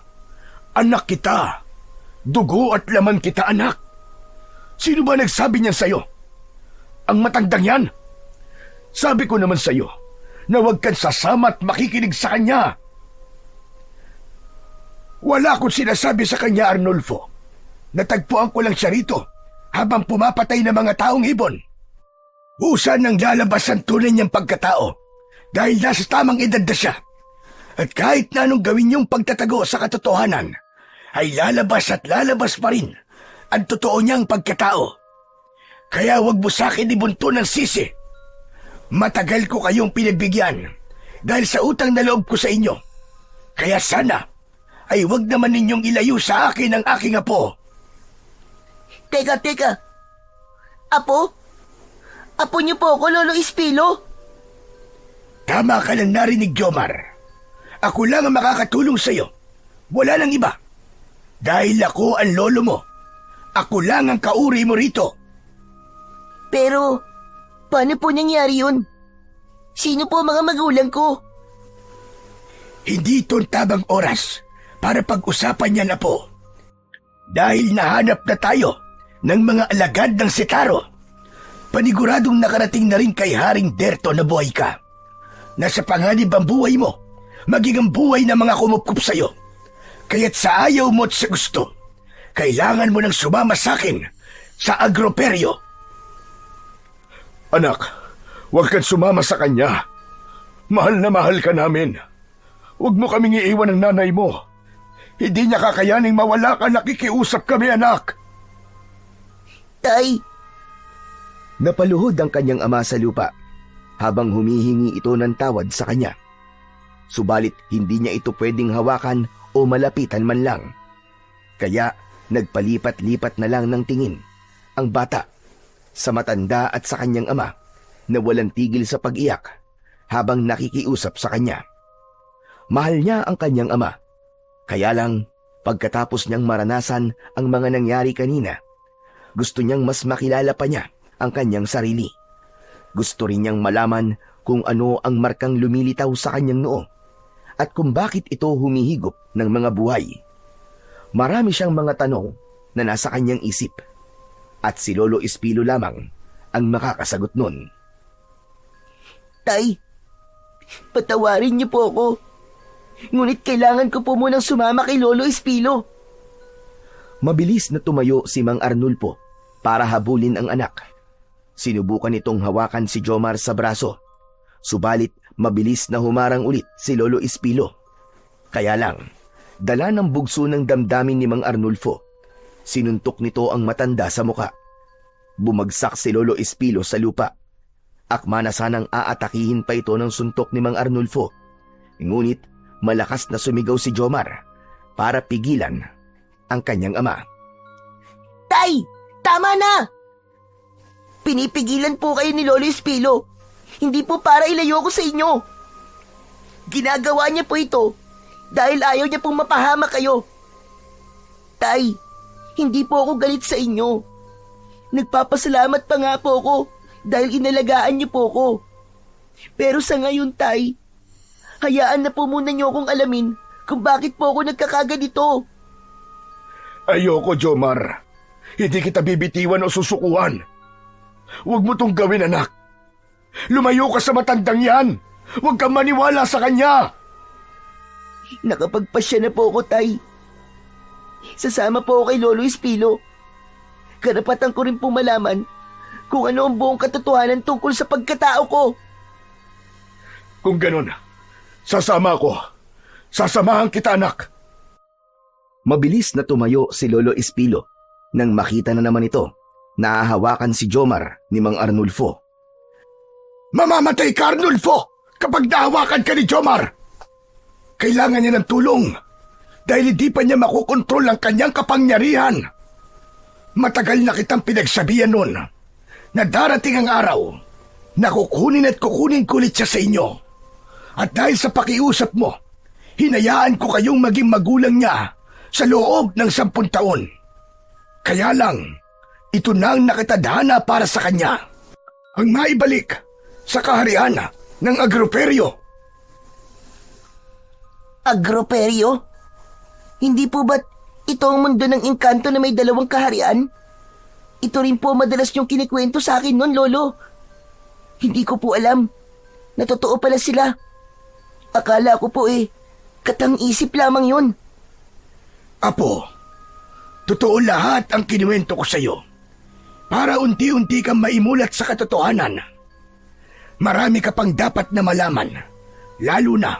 Anak kita. Dugo at laman kita, anak. Sino ba nagsabi niyan sa'yo? Ang matandang yan? Sabi ko naman sa'yo na huwag kang sasama at makikinig sa kanya. Wala akong sinasabi sa kanya, Arnulfo. Natagpuan ko lang siya rito habang pumapatay ng mga taong ibon. Usan nang lalabas ang tunay niyang pagkatao dahil nasa tamang edad na siya. At kahit na anong gawin niyong pagtatago sa katotohanan, ay lalabas at lalabas pa rin ang totoo niyang pagkatao. Kaya huwag mo sa akin ibunto ng sisi. Matagal ko kayong pinagbigyan dahil sa utang na loob ko sa inyo. Kaya sana ay huwag naman ninyong ilayo sa akin ang aking apo. Teka. Apo? Apo niyo po ako, Lolo Espilo? Tama ka lang narinig, Jomar. Ako lang ang makakatulong sa'yo. Wala nang iba. Dahil ako ang lolo mo. Ako lang ang kauri mo rito. Pero, paano po nangyari yun? Sino po mga magulang ko? Hindi ito ang tabang oras para pag-usapan yan, apo. Dahil nahanap na tayo ng mga alagad ng Sitaro. Paniguradong nakarating na rin kay Haring Derto na buhay ka. Nasa panganib ang buhay mo, maging ang buhay ng mga kumupkup sa'yo. Kaya't sa ayaw mo at sa gusto, kailangan mo nang sumama sa akin sa agroperyo. Anak, huwag kang sumama sa kanya. Mahal na mahal ka namin. Huwag mo kaming iiwan ng nanay mo. Hindi niya kakayaning mawala ka, nakikiusap kami, anak. Tay! Napaluhod ang kanyang ama sa lupa habang humihingi ito ng tawad sa kanya. Subalit hindi niya ito pwedeng hawakan o malapitan man lang. Kaya nagpalipat-lipat na lang ng tingin ang bata sa matanda at sa kanyang ama na walang tigil sa pag-iyak habang nakikiusap sa kanya. Mahal niya ang kanyang ama. Kaya lang, pagkatapos niyang maranasan ang mga nangyari kanina, gusto niyang mas makilala pa niya ang kanyang sarili. Gusto rin niyang malaman kung ano ang markang lumilitaw sa kanyang noo at kung bakit ito humihigop ng mga buhay. Marami siyang mga tanong na nasa kanyang isip at si Lolo Espilo lamang ang makakasagot nun. Tay, patawarin niyo po ako. Ngunit kailangan ko po munang sumama kay Lolo Espilo. Mabilis na tumayo si Mang Arnulfo para habulin ang anak. Sinubukan nitong hawakan si Jomar sa braso. Subalit mabilis na humarang ulit si Lolo Espilo. Kaya lang, dala ng bugso ng damdamin ni Mang Arnulfo. Sinuntok nito ang matanda sa muka. Bumagsak si Lolo Espilo sa lupa. Akma na sanang aatakihin pa ito ng suntok ni Mang Arnulfo. Ngunit malakas na sumigaw si Jomar para pigilan ang kanyang ama. Tay! Tama na! Pinipigilan po kayo ni Lolo Espilo. Hindi po para ilayo ko sa inyo. Ginagawa niya po ito dahil ayaw niya pong mapahama kayo. Tay, hindi po ako galit sa inyo. Nagpapasalamat pa nga po ako dahil inalagaan niyo po ako. Pero sa ngayon, Tay, hayaan na po muna niyo akong alamin kung bakit po ako nagkakaganito. Ayoko, Jomar. Hindi kita bibitiwan o susukuan. Huwag mo tong gawin, anak. Lumayo ka sa matandang yan. Huwag kang maniwala sa kanya. Nakapagpasya na po ako, Tay. Sasama po ako kay Lolo Espilo. Karapatan ko rin pong malaman kung ano ang buong katotohanan tungkol sa pagkatao ko. Kung ganun, sasama ako. Sasamahan kita, anak. Mabilis na tumayo si Lolo Espilo nang makita na naman ito. Nahahawakan si Jomar ni Mang Arnulfo. Mamamatay ka, Arnulfo, kapag nahawakan ka ni Jomar. Kailangan niya ng tulong dahil hindi pa niya makukontrol ang kanyang kapangyarihan. Matagal na kitang pinagsabihan nun na darating ang araw na kukunin at kukunin kulit siya sa inyo. At dahil sa pakiusap mo, hinayaan ko kayong maging magulang niya sa loob ng 10 taon. Kaya lang, ito na ang nakatadhana para sa kanya. Ang maibalik sa kaharian ng Agroperyo. Agroperyo? Hindi po ba't ito ang mundo ng engkanto na may 2 kaharian? Ito rin po madalas niyong kinikwento sa akin noon, Lolo. Hindi ko po alam na totoo pala sila. Akala ko po katang-isip lamang yun. Apo, totoo lahat ang kinuwento ko sa iyo para unti-unti kang maimulat sa katotohanan. Marami ka pang dapat na malaman, lalo na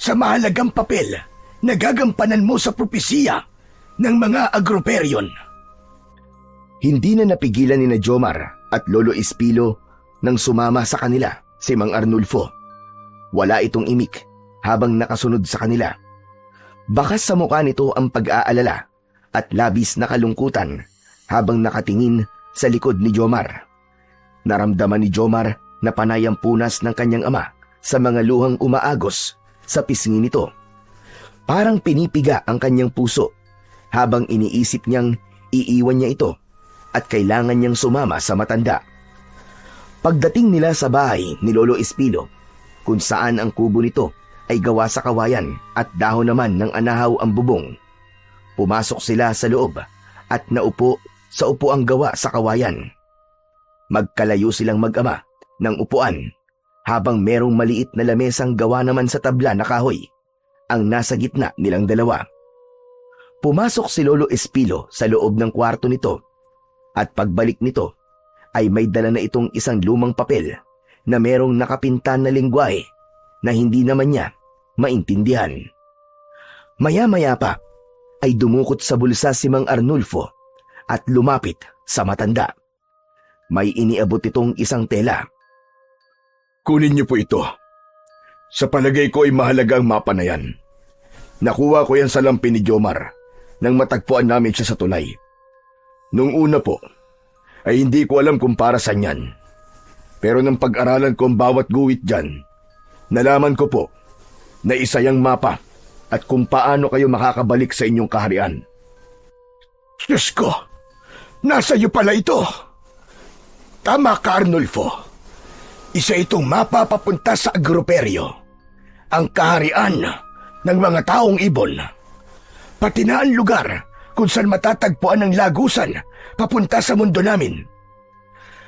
sa mahalagang papel na gagampanan mo sa propesiya ng mga Agroperyon. Hindi na napigilan ni na Jomar at Lolo Espilo nang sumama sa kanila si Mang Arnulfo. Wala itong imik habang nakasunod sa kanila. Bakas sa mukha nito ang pag-aalala at labis na kalungkutan habang nakatingin sa likod ni Jomar. Naramdaman ni Jomar na panay ang punas ng kanyang ama sa mga luhang umaagos sa pisngi nito. Parang pinipiga ang kanyang puso habang iniisip niyang iiwan niya ito at kailangan niyang sumama sa matanda. Pagdating nila sa bahay ni Lolo Espilo, kung saan ang kubo nito ay gawa sa kawayan at dahon naman ng anahaw ang bubong, pumasok sila sa loob at naupo sa upuang gawa sa kawayan. Magkalayo silang mag-ama ng upuan habang merong maliit na lamesang gawa naman sa tabla na kahoy ang nasa gitna nilang dalawa. Pumasok si Lolo Espilo sa loob ng kwarto nito at pagbalik nito ay may dala na itong isang lumang papel na merong nakapintan na lengguwahe na hindi naman niya maintindihan. Maya-maya pa ay dumukot sa bulsa si Mang Arnulfo at lumapit sa matanda. May iniabot itong isang tela. Kunin niyo po ito. Sa palagay ko ay mahalaga ang mapa na yan. Nakuha ko yan sa lampi ni Jomar nang matagpuan namin siya sa tulay. Nung una po, ay hindi ko alam kung para saan yan. Pero nang pag-aralan ko ang bawat guhit dyan, nalaman ko po na isa yang mapa at kung paano kayo makakabalik sa inyong kaharian. Diyos ko, nasa iyo pala ito. Tama ka, Arnulfo. Isa itong mapa papunta sa Agroperyo, ang kaharian ng mga taong ibon. Pati na ang lugar kung saan matatagpuan ang lagusan papunta sa mundo namin.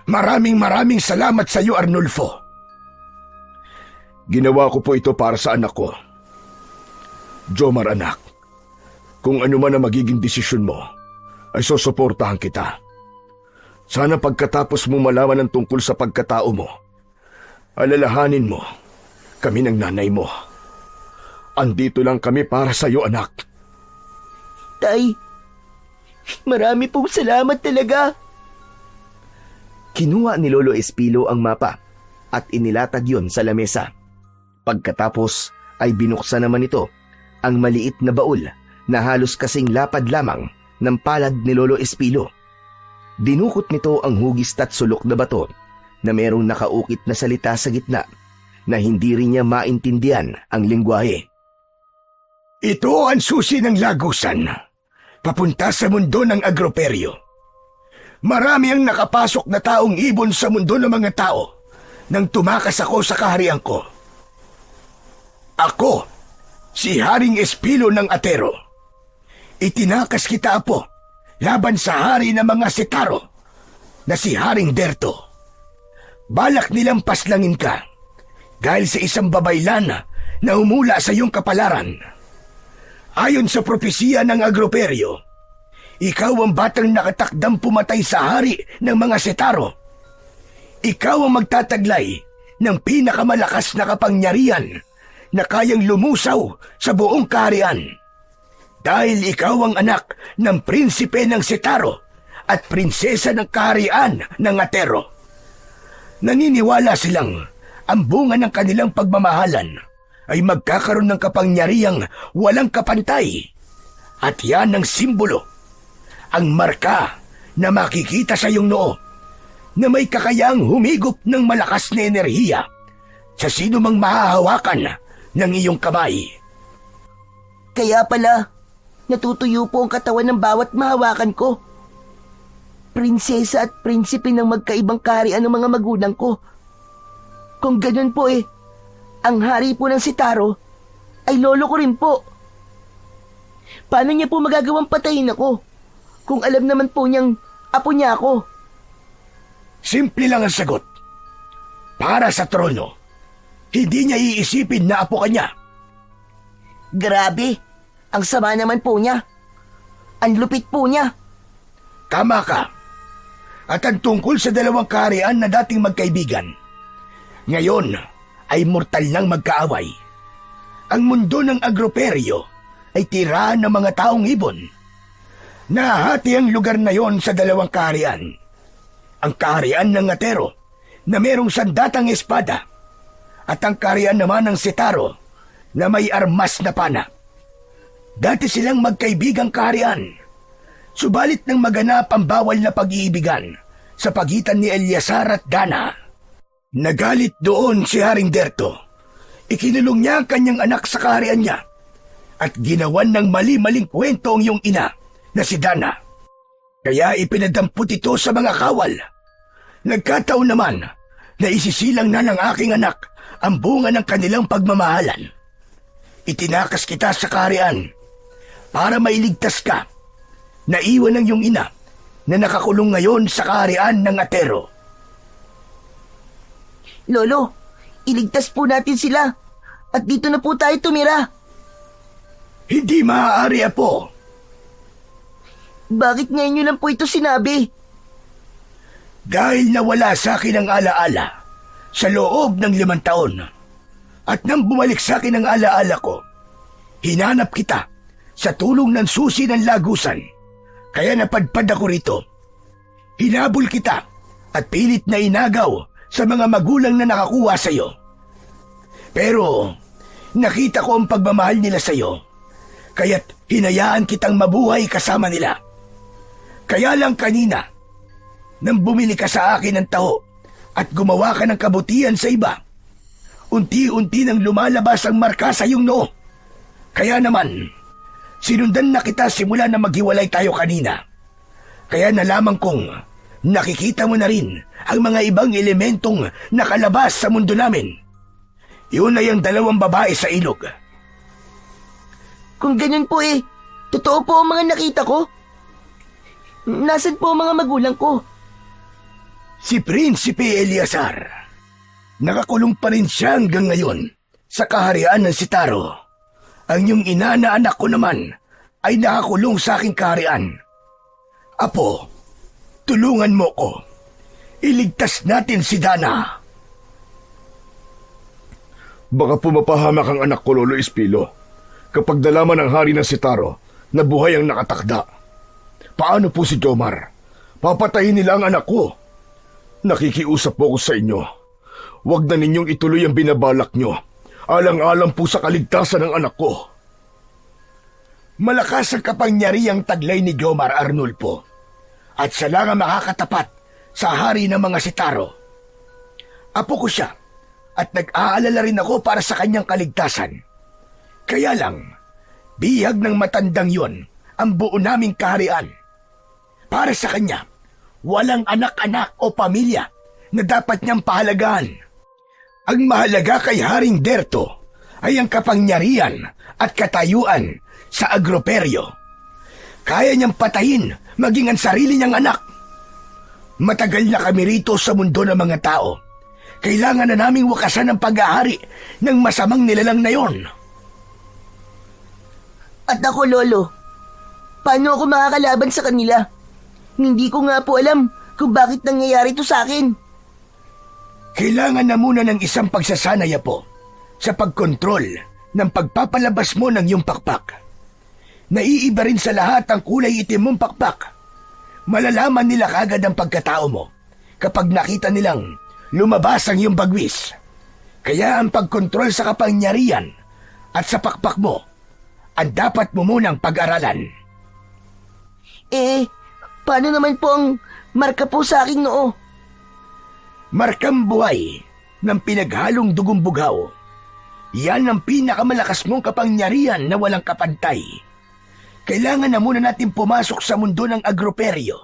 Maraming salamat sa iyo, Arnulfo. Ginawa ko po ito para sa anak ko. Jomar, anak, kung ano man ang magiging desisyon mo, ay susuportahan kita. Sana pagkatapos mo malaman ang tungkol sa pagkatao mo, alalahanin mo kami ng nanay mo. Andito lang kami para sa iyo, anak. Tay, marami pong salamat talaga. Kinuha ni Lolo Espilo ang mapa at inilatag yon sa lamesa. Pagkatapos ay binuksan naman ito ang maliit na baul na halos kasing lapad lamang ng palad ni Lolo Espilo. Dinukot nito ang hugis at sulok na bato na merong nakaukit na salita sa gitna na hindi rin niya maintindihan ang lengguwahe. Ito ang susi ng lagusan, papunta sa mundo ng Agroperyo. Marami ang nakapasok na taong ibon sa mundo ng mga tao nang tumakas ako sa kaharian ko. Ako, si Haring Espilo ng Atero. Itinakas kita, Apo, laban sa hari ng mga Setaro na si Haring Derto. Balak nilang paslangin ka dahil sa isang babaylan na humula sa iyong kapalaran. Ayon sa propesiya ng Agroperyo, ikaw ang batang nakatakdang pumatay sa hari ng mga Setaro. Ikaw ang magtataglay ng pinakamalakas na kapangyarihan na kayang lumusaw sa buong kaharian. Dahil ikaw ang anak ng prinsipe ng Setaro at prinsesa ng kaharian ng Atero. Naniniwala silang ang bunga ng kanilang pagmamahalan ay magkakaroon ng kapangyarihang walang kapantay. At yan ang simbolo, ang marka na makikita sa iyong noo na may kakayang humigop ng malakas na enerhiya sa sino mang mahahawakan ng iyong kamay. Kaya pala, natutuyo po ang katawan ng bawat mahawakan ko. Prinsesa at prinsipe ng magkaibang kaharian ng mga magulang ko. Kung ganun po ang hari po ng Sitaro ay lolo ko rin po. Paano niya po magagawang patayin ako kung alam naman po niyang apo niya ako? Simple lang ang sagot. Para sa trono, hindi niya iisipin na apo ka niya. Grabe, ang sama naman po niya. Ang lupit po niya. Tama ka. At ang tungkol sa dalawang kaharian na dating magkaibigan, ngayon ay mortal nang magkaaway. Ang mundo ng Agroperyo ay tirahan ng mga taong ibon. Nahati ang lugar na yon sa dalawang kaharian. Ang kaharian ng Atero na merong sandatang espada at ang kaharian naman ng Sitaro na may armas na pana. Dati silang magkaibigang kaharian. Subalit nang maganap ang bawal na pag-iibigan sa pagitan ni Eleazar at Dana, nagalit doon si Haring Derto. Ikinulong niya ang kanyang anak sa kaharian niya at ginawan ng mali-maling kwento ang iyong ina na si Dana. Kaya ipinadampot ito sa mga kawal. Nagkataon naman na isisilang na ng aking anak ang bunga ng kanilang pagmamahalan. Itinakas kita sa kaharian para mailigtas ka. Naiwan ng iyong ina na nakakulong ngayon sa kaharian ng Atero. Lolo, iligtas po natin sila at dito na po tayo tumira. Hindi maaari, apo. Bakit ngayon nyo lang po ito sinabi? Dahil nawala sa akin ang alaala sa loob ng 5 taon. At nang bumalik sa akin ang alaala ko, hinanap kita sa tulong ng susi ng lagusan. Kaya napadpad ako rito. Hinabol kita at pilit na inagaw sa mga magulang na nakakuha sa iyo. Pero nakita ko ang pagmamahal nila sa iyo, kaya't hinayaan kitang mabuhay kasama nila. Kaya lang kanina, nang bumili ka sa akin ng taho at gumawa ka ng kabutihan sa iba, unti-unti nang lumalabas ang marka sa iyong noo. Kaya naman, sinundan na kita simula na maghiwalay tayo kanina. Kaya nalaman kong nakikita mo na rin ang mga ibang elementong nakalabas sa mundo namin. Yun ay ang 2 babae sa ilog. Kung ganyan po totoo po ang mga nakita ko. Nasaan po ang mga magulang ko? Si Prinsipe Eleazar. Nakakulong pa rin siya hanggang ngayon sa kaharian ng Sitaro. Ang iyong ina na anak ko naman ay nakakulong sa aking kaharian. Apo, tulungan mo ko. Iligtas natin si Dana. Baka pumapahamak ang anak ko, Lolo Espilo, kapag nalaman ng hari ng Sitaro na buhay ang nakatakda. Paano po si Jomar? Papatayin nila ang anak ko. Nakikiusap po ko sa inyo. Huwag na ninyong ituloy ang binabalak nyo. Alang-alang po sa kaligtasan ng anak ko. Malakas ang kapangyarihang taglay ni Jomar Arnulfo at siya lang ang makakatapat sa hari ng mga Sitaro. Apo ko siya at nag-aalala rin ako para sa kanyang kaligtasan. Kaya lang, bihag ng matandang yon ang buo naming kaharian. Para sa kanya, walang anak-anak o pamilya na dapat niyang pahalagahan. Ang mahalaga kay Haring Derto ay ang kapangyarihan at katayuan sa Agroperyo. Kaya niyang patayin maging ang sarili niyang anak. Matagal na kami rito sa mundo ng mga tao. Kailangan na naming wakasan ang pag-ahari ng masamang nilalang na yon. At ako, Lolo, paano ako makakalaban sa kanila? Hindi ko nga po alam kung bakit nangyayari ito sa akin. Kailangan na muna ng isang pagsasanay po sa pagkontrol ng pagpapalabas mo ng iyong pakpak. Naiiba rin sa lahat ang kulay itim mong pakpak. Malalaman nila kagad ang pagkatao mo kapag nakita nilang lumabas ang iyong bagwis. Kaya ang pagkontrol sa kapangyarihan at sa pakpak mo, ang dapat mo munang pag-aralan. Paano naman po ang marka po sa aking noo? Markang buhay ng pinaghalong dugong bugaw. Yan ang pinakamalakas mong kapangyarihan na walang kapantay. Kailangan na muna natin pumasok sa mundo ng agroperyo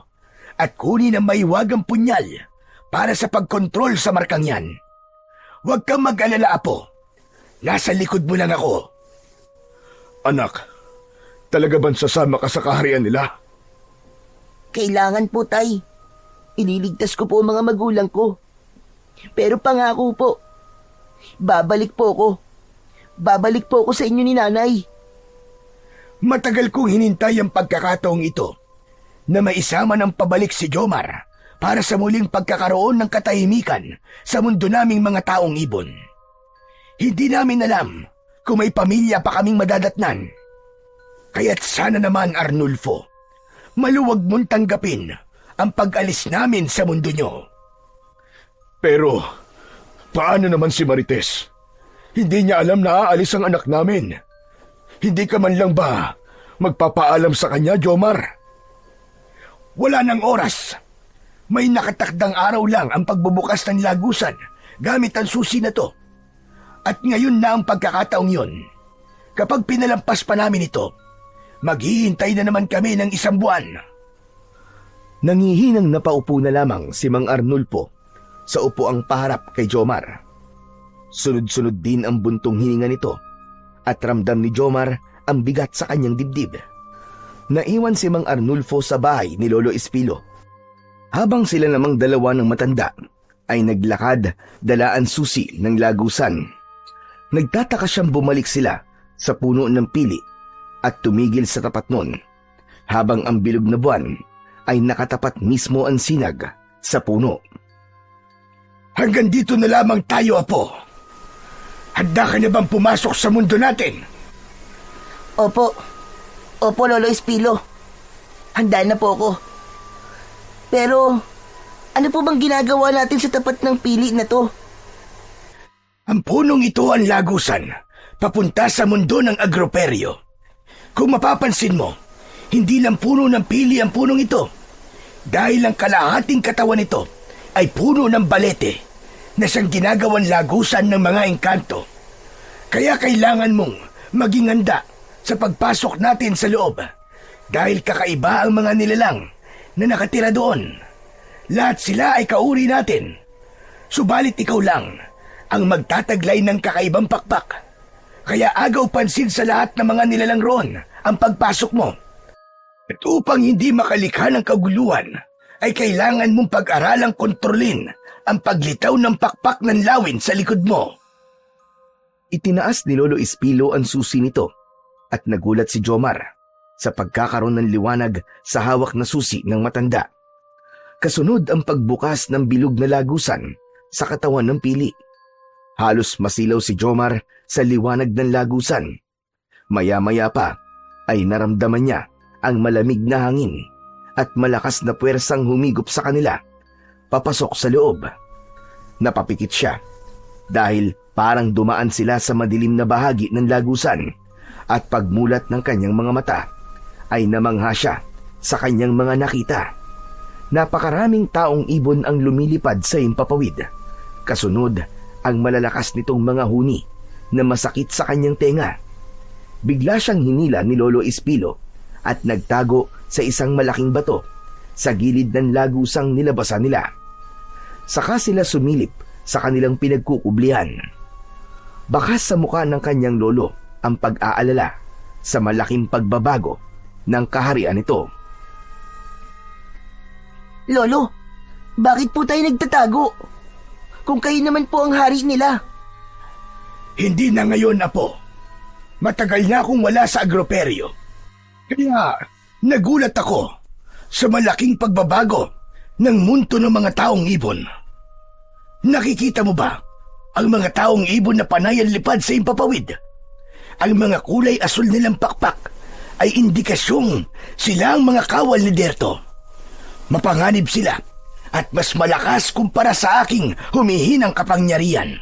at kunin ang maiwagang punyal para sa pagkontrol sa markang yan. Huwag kang mag-alala, Apo. Nasa likod mo lang ako. Anak, talaga bang sasama ka sa kaharian nila? Kailangan po, Tay. Ililigtas ko po ang mga magulang ko. Pero pangako po, babalik po ako. Babalik po ako sa inyo ni Nanay. Matagal kong hinintay ang pagkakataong ito na maisama ng pabalik si Jomar para sa muling pagkakaroon ng katahimikan sa mundo naming mga taong ibon. Hindi namin alam kung may pamilya pa kaming madadatnan. Kaya't sana naman, Arnulfo, maluwag mong tanggapin ang pag-alis namin sa mundo nyo. Pero, paano naman si Marites? Hindi niya alam na aalis ang anak namin. Hindi ka man lang ba magpapaalam sa kanya, Jomar? Wala nang oras. May nakatakdang araw lang ang pagbubukas ng lagusan gamit ang susi na to. At ngayon na ang pagkakataong yun. Kapag pinalampas pa namin ito, maghihintay na naman kami ng 1 buwan. Nangihinang napaupo na lamang si Mang Arnulfo sa upuang paharap kay Jomar. Sunod-sunod din ang buntong hininga nito at ramdam ni Jomar ang bigat sa kanyang dibdib. Naiwan si Mang Arnulfo sa bahay ni Lolo Espilo. Habang sila namang dalawa ng matanda ay naglakad dala ang susi ng lagusan. Nagtataka siyang bumalik sila sa puno ng pili at tumigil sa tapat nun habang ang bilog na buwan ay nakatapat mismo ang sinag sa puno. Hanggang dito na lamang tayo, Apo. Handa ka na bang pumasok sa mundo natin? Opo, Lolo Espilo. Handa na po ako. Pero, ano po bang ginagawa natin sa tapat ng pili na to? Ang punong ito ang lagusan, papunta sa mundo ng agroperyo. Kung mapapansin mo, hindi lang puno ng pili ang punong ito. Dahil ang kalahating katawan nito ay puno ng balete na siyang ginagawang lagusan ng mga engkanto. Kaya kailangan mong maging handa sa pagpasok natin sa loob dahil kakaiba ang mga nilalang na nakatira doon. Lahat sila ay kauri natin. Subalit ikaw lang ang magtataglay ng kakaibang pakpak. Kaya agaw pansin sa lahat ng mga nilalang roon ang pagpasok mo. At upang hindi makalikha ng kaguluhan, ay kailangan mong pag-aralang kontrolin ang paglitaw ng pakpak ng lawin sa likod mo. Itinaas ni Lolo Espilo ang susi nito at nagulat si Jomar sa pagkakaroon ng liwanag sa hawak na susi ng matanda. Kasunod ang pagbukas ng bilog na lagusan sa katawan ng pili. Halos masilaw si Jomar sa liwanag ng lagusan. Maya-maya pa ay naramdaman niya ang malamig na hangin at malakas na puwersang humigop sa kanila papasok sa loob. Napapikit siya dahil parang dumaan sila sa madilim na bahagi ng lagusan at pagmulat ng kanyang mga mata ay namangha siya sa kanyang mga nakita. Napakaraming taong ibon ang lumilipad sa himpapawid. Kasunod ang malalakas nitong mga huni na masakit sa kanyang tenga. Bigla siyang hinila ni Lolo Espilo at nagtago sa isang malaking bato sa gilid ng lagusang nilabasan nila. Saka sila sumilip sa kanilang pinagkukublihan. Bakas sa mukha ng kanyang lolo ang pag-aalala sa malaking pagbabago ng kaharian nito. Lolo, bakit po tayo nagtatago? Kung kayo naman po ang hari nila. Hindi na ngayon, Apo. Matagal na akong wala sa agroperyo. Kaya nagulat ako sa malaking pagbabago ng mundo ng mga taong ibon. Nakikita mo ba ang mga taong ibon na panay ang lipad sa impapawid? Ang mga kulay asul nilang pakpak ay indikasyong sila ang mga kawal ni Derto. Mapanganib sila at mas malakas kumpara sa aking humihinang kapangyarihan.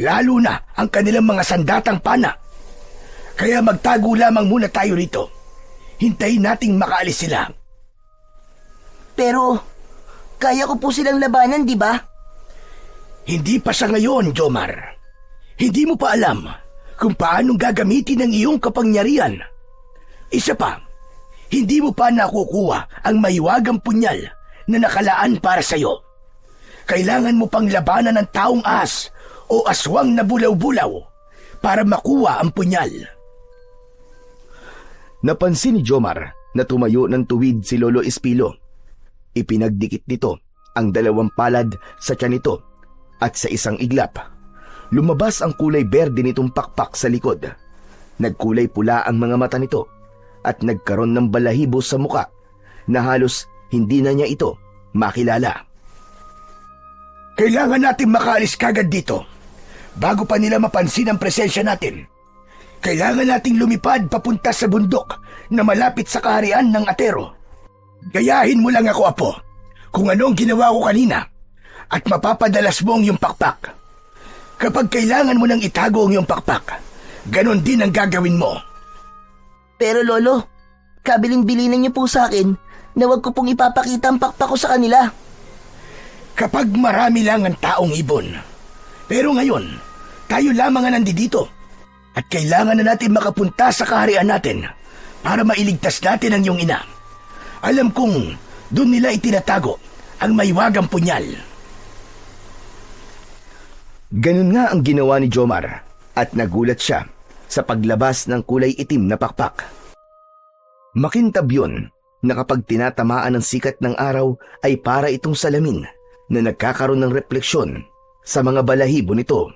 lalo na ang kanilang mga sandatang pana. Kaya magtago lamang muna tayo rito. Hintayin nating makaalis sila. Pero, kaya ko po silang labanan, di ba? Hindi pa sa ngayon, Jomar. Hindi mo pa alam kung paanong gagamitin ang iyong kapangyarihan. Isa pa, hindi mo pa nakukuha ang mahiwagang punyal na nakalaan para sa'yo. Kailangan mo pang labanan ng taong ahas o aswang na bulaw-bulaw para makuha ang punyal. Napansin ni Jomar na tumayo ng tuwid si Lolo Espilo. Ipinagdikit nito ang dalawang palad sa tiyan nito at sa isang iglap, lumabas ang kulay berde nitong pakpak sa likod. Nagkulay pula ang mga mata nito at nagkaroon ng balahibo sa muka na halos hindi na niya ito makilala. Kailangan natin makaalis kagad dito bago pa nila mapansin ang presensya natin. Kailangan nating lumipad papunta sa bundok na malapit sa kaharian ng Atero. Gayahin mo lang ako, Apo, kung ano ang ginawa ko kanina at mapapadalas mo ang iyong pakpak. Kapag kailangan mo nang itago ang iyong pakpak, ganon din ang gagawin mo. Pero Lolo, kabilin-bilinan niyo po sa akin na wag ko pong ipapakita ang pakpak ko sa kanila. Kapag marami lang ang taong ibon. Pero ngayon, tayo lamang ang nandito. At kailangan na natin makapunta sa kaharian natin para mailigtas natin ang iyong ina. Alam kong doon nila itinatago ang mahiwagang punyal. Ganun nga ang ginawa ni Jomar at nagulat siya sa paglabas ng kulay itim na pakpak. Makintab yun na kapag tinatamaan ng sikat ng araw ay para itong salamin na nagkakaroon ng refleksyon sa mga balahibo nito.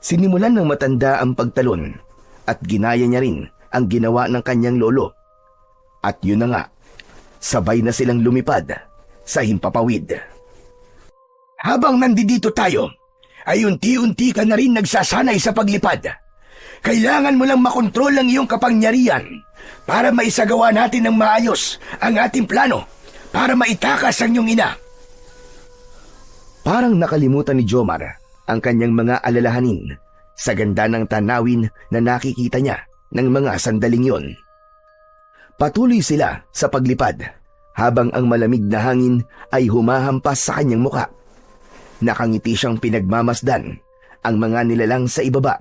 Sinimulan ng matanda ang pagtalon at ginaya niya rin ang ginawa ng kanyang lolo. At yun na nga, sabay na silang lumipad sa himpapawid. Habang nandito tayo, ay unti-unti ka na rin nagsasanay sa paglipad. Kailangan mo lang makontrol ang iyong kapangyarihan para maisagawa natin ng maayos ang ating plano para maitakas ang iyong ina. Parang nakalimutan ni Jomar ang kanyang mga alalahanin sa ganda ng tanawin na nakikita niya ng mga sandaling yon. Patuloy sila sa paglipad habang ang malamig na hangin ay humahampas sa kanyang muka. Nakangiti siyang pinagmamasdan ang mga nilalang sa ibaba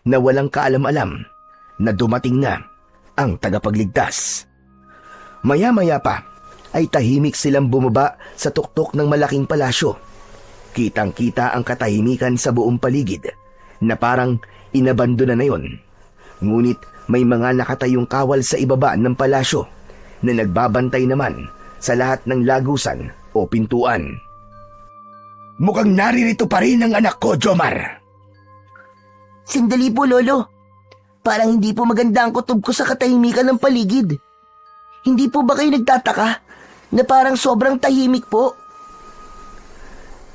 na walang kaalam-alam na dumating na ang tagapagligtas. Maya-maya pa ay tahimik silang bumaba sa tuktok ng malaking palasyo. Kitang-kita ang katahimikan sa buong paligid na parang inabandona na yon. Ngunit may mga nakatayong kawal sa ibaba ng palasyo na nagbabantay naman sa lahat ng lagusan o pintuan. Mukhang naririto pa rin ang anak ko, Jomar. Sandali po, Lolo. Parang hindi po maganda ang kutob ko sa katahimikan ng paligid. Hindi po ba kayo nagtataka na parang sobrang tahimik po?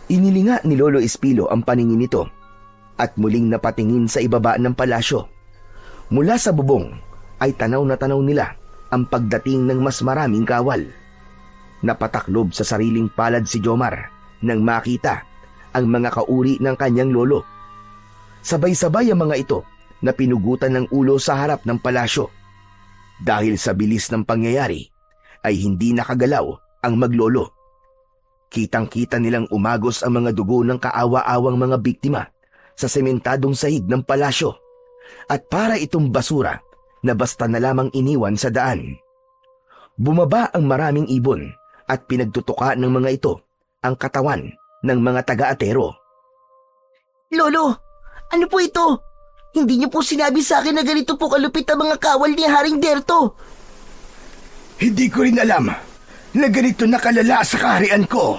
Inilinga ni Lolo Espilo ang paningin nito at muling napatingin sa ibaba ng palasyo. Mula sa bubong ay tanaw na tanaw nila ang pagdating ng mas maraming kawal. Napataklob sa sariling palad si Jomar nang makita ang mga kauri ng kanyang lolo. Sabay-sabay ang mga ito na pinugutan ng ulo sa harap ng palasyo. Dahil sa bilis ng pangyayari ay hindi nakagalaw ang maglolo. Kitang-kita nilang umagos ang mga dugo ng kaawa-awang mga biktima sa sementadong sahig ng palasyo at para itong basura na basta na lamang iniwan sa daan. Bumaba ang maraming ibon at pinagtutuka ng mga ito ang katawan ng mga taga-Atero. Lolo, ano po ito? Hindi niyo po sinabi sa akin na ganito po kalupit ang mga kawal ni Haring Derto. Hindi ko rin alam na ganito nakalala sa kaharian ko.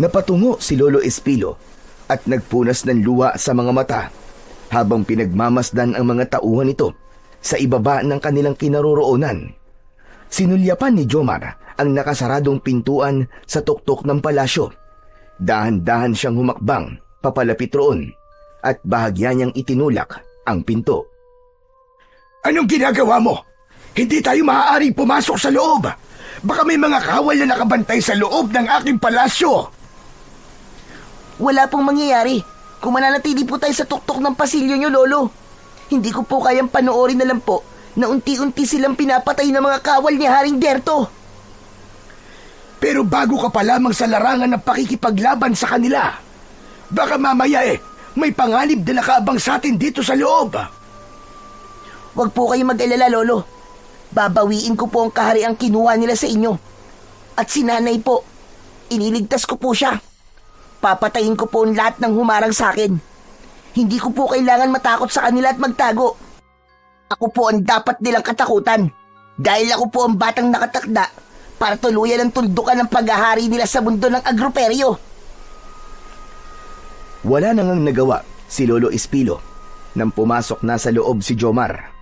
Napatungo si Lolo Espilo at nagpunas ng luha sa mga mata habang pinagmamasdan ang mga tauhan nito sa ibaba ng kanilang kinaroroonan. Sinulyapan ni Jomar ang nakasaradong pintuan sa tuktok ng palasyo. Dahan-dahan siyang humakbang papalapit roon at bahagya niyang itinulak ang pinto. Anong ginagawa mo? Hindi tayo maaaring pumasok sa loob. Baka may mga kawal na nakabantay sa loob ng aking palasyo. Wala pong mangyayari. kung mananatili po tayo sa tuktok ng pasilyo nyo, Lolo. Hindi ko po kayang panoorin na lang po na unti-unti silang pinapatay ng mga kawal ni Haring Derto. Pero bago ka pa lamang sa larangan ng pakikipaglaban sa kanila, baka mamaya may panganib na nakaabang sa atin dito sa loob. Huwag po kayong mag-alala, Lolo. Babawiin ko po ang kahariang kinuha nila sa inyo. At si Nanay po, iniligtas ko po siya. Papatayin ko po ang lahat ng humarang sa akin. Hindi ko po kailangan matakot sa kanila at magtago. Ako po ang dapat nilang katakutan. Dahil ako po ang batang nakatakda para tuluyan ang tundukan ng paghahari nila sa mundo ng agroperyo. Wala nang nagawa si Lolo Espilo nang pumasok na sa loob si Jomar.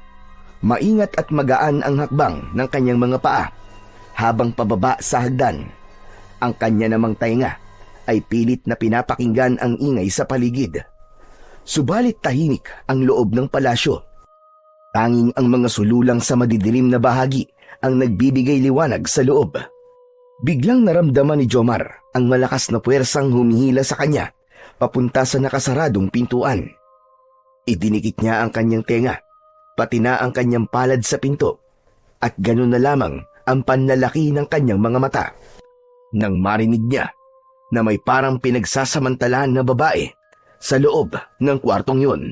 Maingat at magaan ang hakbang ng kanyang mga paa habang pababa sa hagdan. Ang kanya namang tainga ay pilit na pinapakinggan ang ingay sa paligid. Subalit tahimik ang loob ng palasyo. Tanging ang mga sululang sa madidilim na bahagi ang nagbibigay liwanag sa loob. Biglang naramdaman ni Jomar ang malakas na puwersang humihila sa kanya papunta sa nakasaradong pintuan. Idinikit niya ang kanyang tenga, pati na ang kanyang palad sa pinto, at ganoon na lamang ang panlalaki ng kanyang mga mata. Nang marinig niya na may parang pinagsasamantalahan na babae sa loob ng kwartong yun.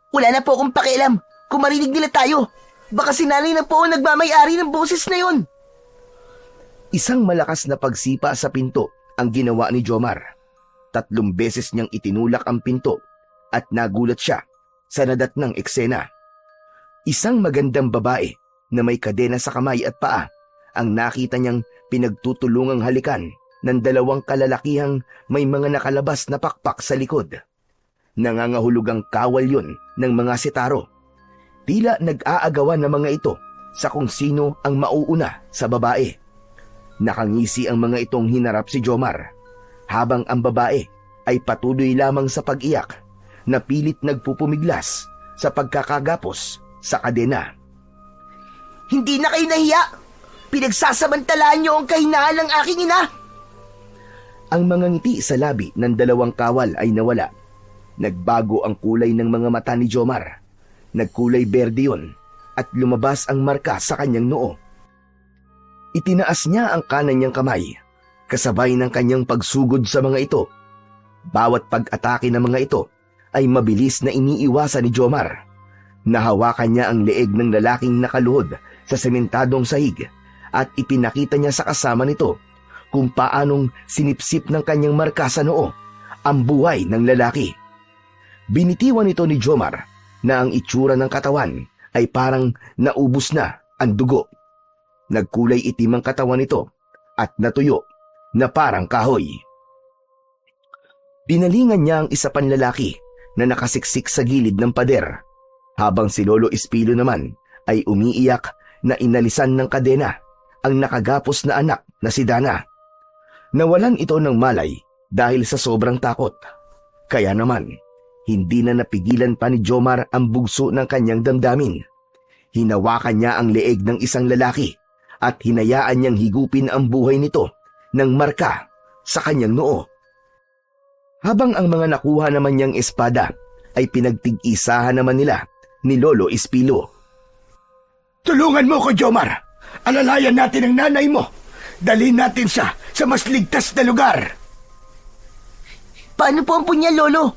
Wala na po akong pakialam kung marinig nila tayo. Baka si Nanay na po ang nagmamay-ari ng boses na yon. Isang malakas na pagsipa sa pinto ang ginawa ni Jomar. 3 beses niyang itinulak ang pinto at nagulat siya sa nadatnang eksena. Isang magandang babae na may kadena sa kamay at paa ang nakita niyang pinagtutulungang halikan ng 2 kalalakihang may mga nakalabas na pakpak sa likod. Nangangahulugang kawal yun ng mga sitaro. Tila nag-aagawan ng mga ito sa kung sino ang mauuna sa babae. Nakangisi ang mga itong hinarap si Jomar, habang ang babae ay patuloy lamang sa pag-iyak na pilit nagpupumiglas sa pagkakagapos sa kadena. Hindi na kayo nahiya! Pinagsasamantalaan niyo ang kahinaan ng aking ina! Ang mga ngiti sa labi ng 2 kawal ay nawala. Nagbago ang kulay ng mga mata ni Jomar. Nagkulay berde yun at lumabas ang marka sa kanyang noo. Itinaas niya ang kanan niyang kamay, kasabay ng kanyang pagsugod sa mga ito. Bawat pag-atake ng mga ito ay mabilis na iniiwasan ni Jomar. Nahawakan niya ang leeg ng lalaking nakaluhod sa sementadong sahig at ipinakita niya sa kasama nito kung paanong sinipsip ng kanyang marka sa noo ang buhay ng lalaki. Binitiwan nito ni Jomar na ang itsura ng katawan ay parang naubos na ang dugo. Nagkulay itim ang katawan nito at natuyo na parang kahoy. Pinalingan niya ang isa pang lalaki na nakasiksik sa gilid ng pader, habang si Lolo Espilo naman ay umiiyak na inalisan ng kadena ang nakagapos na anak na si Dana. Nawalan ito ng malay dahil sa sobrang takot. Kaya naman, hindi na napigilan pa ni Jomar ang bugso ng kanyang damdamin. Hinawakan niya ang leeg ng isang lalaki at hinayaan niyang higupin ang buhay nito ng marka sa kanyang noo. Habang ang mga nakuha naman niyang espada ay pinagtig-isahan naman nila ni Lolo Espilo. Tulungan mo ko, Jomar. Alalayan natin ang nanay mo. Dalhin natin siya sa mas ligtas na lugar. Paano po ang punya, Lolo?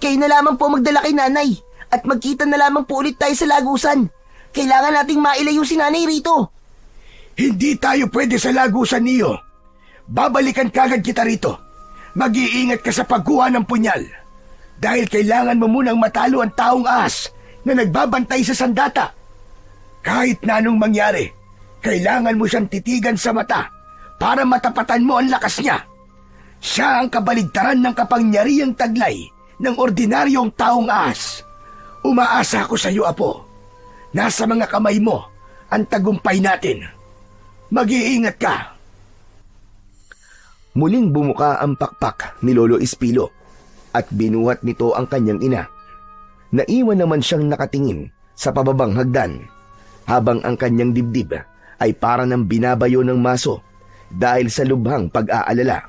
Kayo na lamang po magdala kay Nanay at magkita na lamang po ulit tayo sa lagusan. Kailangan nating mailayo si Nanay rito. Hindi tayo pwede sa lagusan niyo. Babalikan kagad kita rito. Mag-iingat ka sa pagkuha ng punyal. Dahil kailangan mo munang matalo ang taong ahas na nagbabantay sa sandata. Kahit na anong mangyari, kailangan mo siyang titigan sa mata para matapatan mo ang lakas niya. Siya ang kabaligtaran ng kapangyarihang taglay ng ordinaryong taong ahas. Umaasa ako sa iyo, Apo. Nasa mga kamay mo ang tagumpay natin. Mag-iingat ka. Muling bumuka ang pakpak ni Lolo Espilo at binuhat nito ang kanyang ina. Naiwan naman siyang nakatingin sa pababang hagdan habang ang kanyang dibdib ay para ng binabayo ng maso dahil sa lubhang pag-aalala.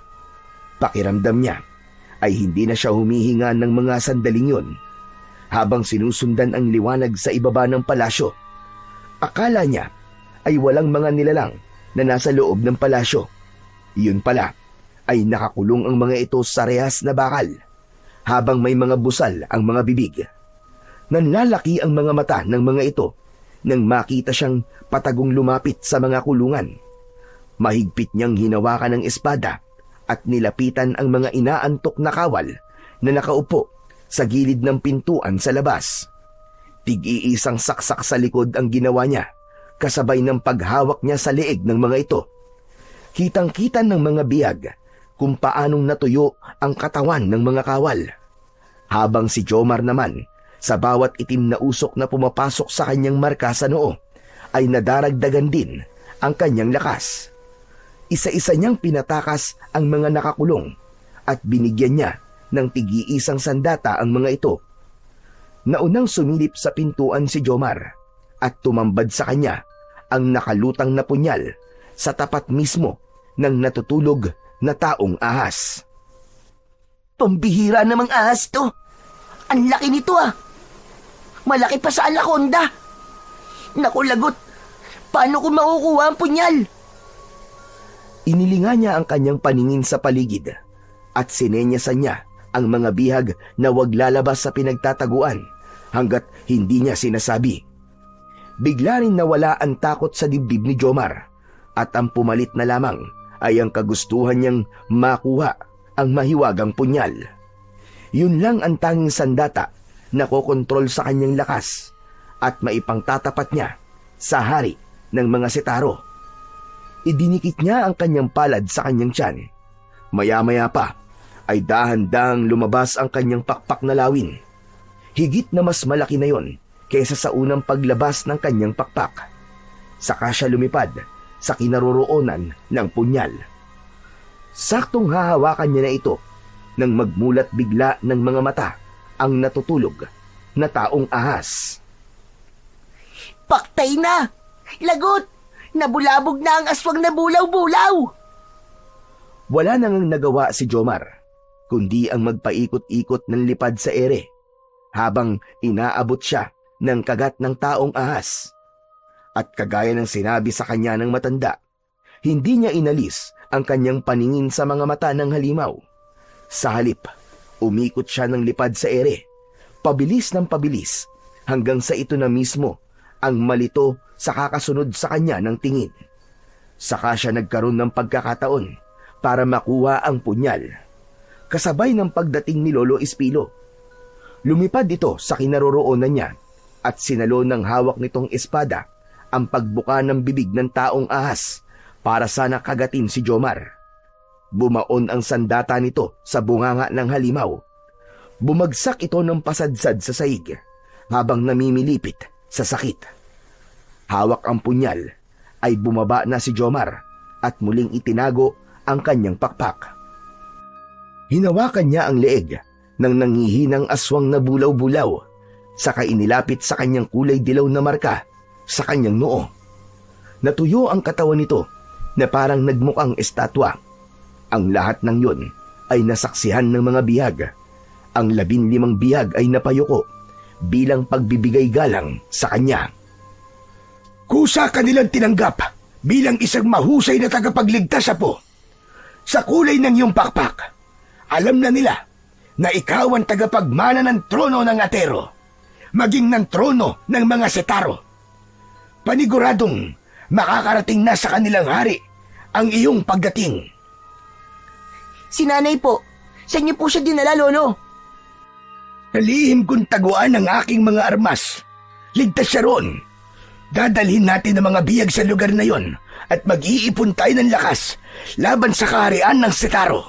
Pakiramdam niya ay hindi na siya humihinga ng mga sandaling yun habang sinusundan ang liwanag sa ibaba ng palasyo. Akala niya ay walang mga nilalang na nasa loob ng palasyo. Yun pala ay nakakulong ang mga ito sa rehas na bakal habang may mga busal ang mga bibig. Nanlalaki ang mga mata ng mga ito nang makita siyang patagong lumapit sa mga kulungan. Mahigpit niyang hinawakan ng espada at nilapitan ang mga inaantok na kawal na nakaupo sa gilid ng pintuan sa labas. Tig-iisang saksak sa likod ang ginawa niya, kasabay ng paghawak niya sa leeg ng mga ito. Kitang-kita ng mga biyag kung paanong natuyo ang katawan ng mga kawal. Habang si Jomar naman, sa bawat itim na usok na pumapasok sa kanyang marka sa noo, ay nadaragdagan din ang kanyang lakas. Isa-isa niyang pinatakas ang mga nakakulong at binigyan niya ng tig-iisang sandata ang mga ito. Naunang sumilip sa pintuan si Jomar at tumambad sa kanya ang nakalutang na punyal sa tapat mismo ng natutulog na taong ahas. Pambihira namang ahas to. Ang laki nito ah. Malaki pa sa anaconda. Naku lagot, paano ko makukuha ang punyal? Inilinga niya ang kanyang paningin sa paligid at sinenyasan niya ang mga bihag na huwag lalabas sa pinagtataguan hanggat hindi niya sinasabi. Bigla rin nawala ang takot sa dibdib ni Jomar at ang pumalit na lamang ay ang kagustuhan niyang makuha ang mahiwagang punyal. Yun lang ang tanging sandata na kokontrol sa kanyang lakas at maipangtatapat niya sa hari ng mga sitaro. Idinikit niya ang kanyang palad sa kanyang tiyan. Maya-maya pa ay dahan-dahang lumabas ang kanyang pakpak na lawin. Higit na mas malaki na yon kaysa sa unang paglabas ng kanyang pakpak. Saka siya lumipad sa kinaroroonan ng punyal. Saktong hahawakan niya na ito nang magmulat bigla ng mga mata ang natutulog na taong ahas. Paktay na! Lagot! Nabulabog na ang aswang na bulaw-bulaw! Wala nang nagawa si Jomar, kundi ang magpaikot-ikot ng lipad sa ere, habang inaabot siya ng kagat ng taong ahas. At kagaya ng sinabi sa kanya ng matanda, hindi niya inalis ang kanyang paningin sa mga mata ng halimaw. Sa halip, umikot siya ng lipad sa ere, pabilis ng pabilis, hanggang sa ito na mismo ang malito sa kakasunod sa kanya ng tingin. Saka siya nagkaroon ng pagkakataon para makuha ang punyal, kasabay ng pagdating ni Lolo Espilo. Lumipad ito sa kinaroroonan niya at sinalo ng hawak nitong espada ang pagbuka ng bibig ng taong ahas para sana kagatin si Jomar. Bumaon ang sandata nito sa bunganga ng halimaw. Bumagsak ito ng pasadsad sa saig habang namimilipit sa sakit. Hawak ang punyal ay bumaba na si Jomar at muling itinago ang kanyang pakpak. Hinawakan niya ang leeg ng nangihinang aswang na bulaw-bulaw, saka inilapit sa kanyang kulay dilaw na marka sa kanyang noo. Natuyo ang katawan nito na parang nagmukhang estatwa. Ang lahat ng yun ay nasaksihan ng mga bihag. Ang 15 bihag ay napayuko bilang pagbibigay galang sa kanya. Kusa kanilang tinanggap bilang isang mahusay na tagapagligtas, Apo. Sa kulay ng iyong pakpak, alam na nila na ikaw ang tagapagmana ng trono ng Atero, maging ng trono ng mga Setaro. Paniguradong makakarating na sa kanilang hari ang iyong pagdating. Si nanay po, saan niyo po siya dinala, Lolo? Nalihim kong taguan ang aking mga armas. Ligtas siya roon. Dadalhin natin ang mga biyag sa lugar na yon at mag-iipon tayo ng lakas laban sa kaharian ng Setaro.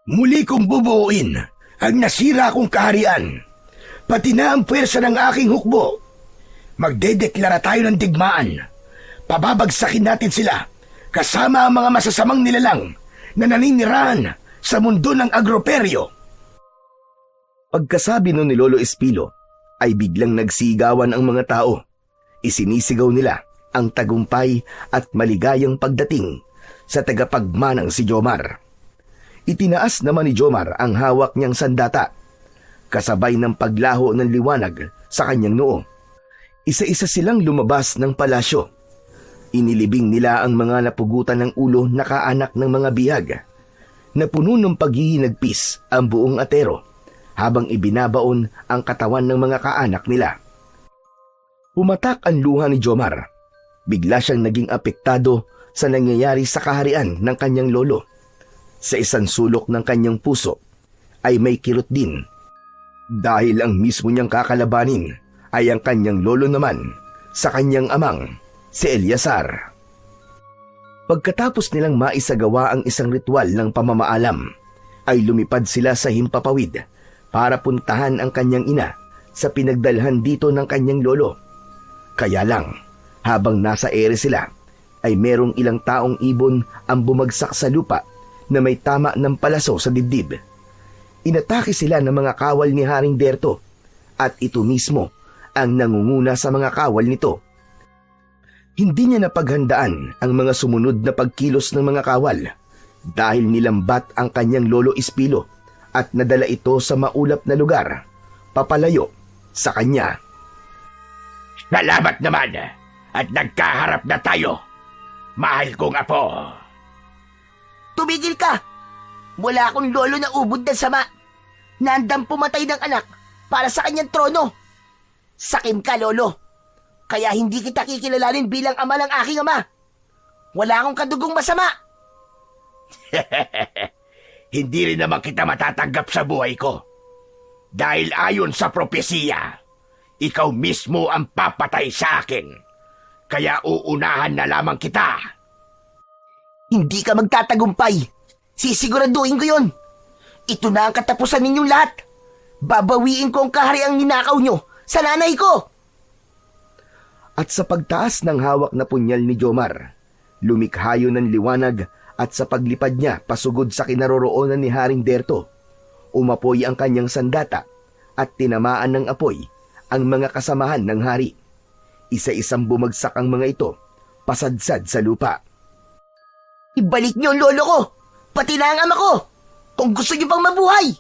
Muli kong bubuuin ang nasira kong kaharian, pati na ang puwersa ng aking hukbo. Magdedeklara tayo ng digmaan. Pababagsakin natin sila kasama ang mga masasamang nilalang na naninirahan sa mundo ng agroperyo. Pagkasabi nun ni Lolo Espilo, ay biglang nagsigawan ang mga tao. Isinisigaw nila ang tagumpay at maligayang pagdating sa tagapagmanang si Jomar. Itinaas naman ni Jomar ang hawak niyang sandata, kasabay ng paglaho ng liwanag sa kanyang noo. Isa-isa silang lumabas ng palasyo. Inilibing nila ang mga napugutan ng ulo na kaanak ng mga bihag. Napuno ng paghihinagpis ang buong atero habang ibinabaon ang katawan ng mga kaanak nila. Pumatak ang luha ni Jomar. Bigla siyang naging apektado sa nangyayari sa kaharian ng kanyang lolo. Sa isang sulok ng kanyang puso ay may kirot din, dahil ang mismo niyang kakalabanin ay ang kanyang lolo naman sa kanyang amang, si Eleazar. Pagkatapos nilang maisagawa ang isang ritual ng pamamaalam, ay lumipad sila sa himpapawid para puntahan ang kanyang ina sa pinagdalhan dito ng kanyang lolo. Kaya lang, habang nasa ere sila, ay merong ilang taong ibon ang bumagsak sa lupa na may tama ng palaso sa dibdib. Inatake sila ng mga kawal ni Haring Derto at ito mismo ang nangunguna sa mga kawal nito. Hindi niya napaghandaan ang mga sumunod na pagkilos ng mga kawal dahil nilambat ang kanyang lolo Ispilo at nadala ito sa maulap na lugar, papalayo sa kanya. Salamat naman at nagkaharap na tayo, mahal kong apo. Tumigil ka! Wala akong lolo na ubod ng sama. Nandang pumatay ng anak para sa kanyang trono. Sakim ka, lolo. Kaya hindi kita kikilalanin bilang ama ng aking ama. Wala akong kadugong masama. Hindi rin naman kita matatanggap sa buhay ko. Dahil ayon sa propesiya, ikaw mismo ang papatay sa akin. Kaya uunahan na lamang kita. Hindi ka magtatagumpay. Sisiguraduhin ko yun. Ito na ang katapusan ninyong lahat. Babawiin ko ang kahariang ninakaw nyo sa nanay ko. At sa pagtaas ng hawak na punyal ni Jomar, lumikhayo ng liwanag at sa paglipad niya pasugod sa kinaroroonan ni Haring Derto, umapoy ang kanyang sandata at tinamaan ng apoy ang mga kasamahan ng hari. Isa-isang bumagsak ang mga ito, pasadsad sa lupa. Ibalik niyo ang lolo ko, pati na ang ama ko, kung gusto niyo pang mabuhay.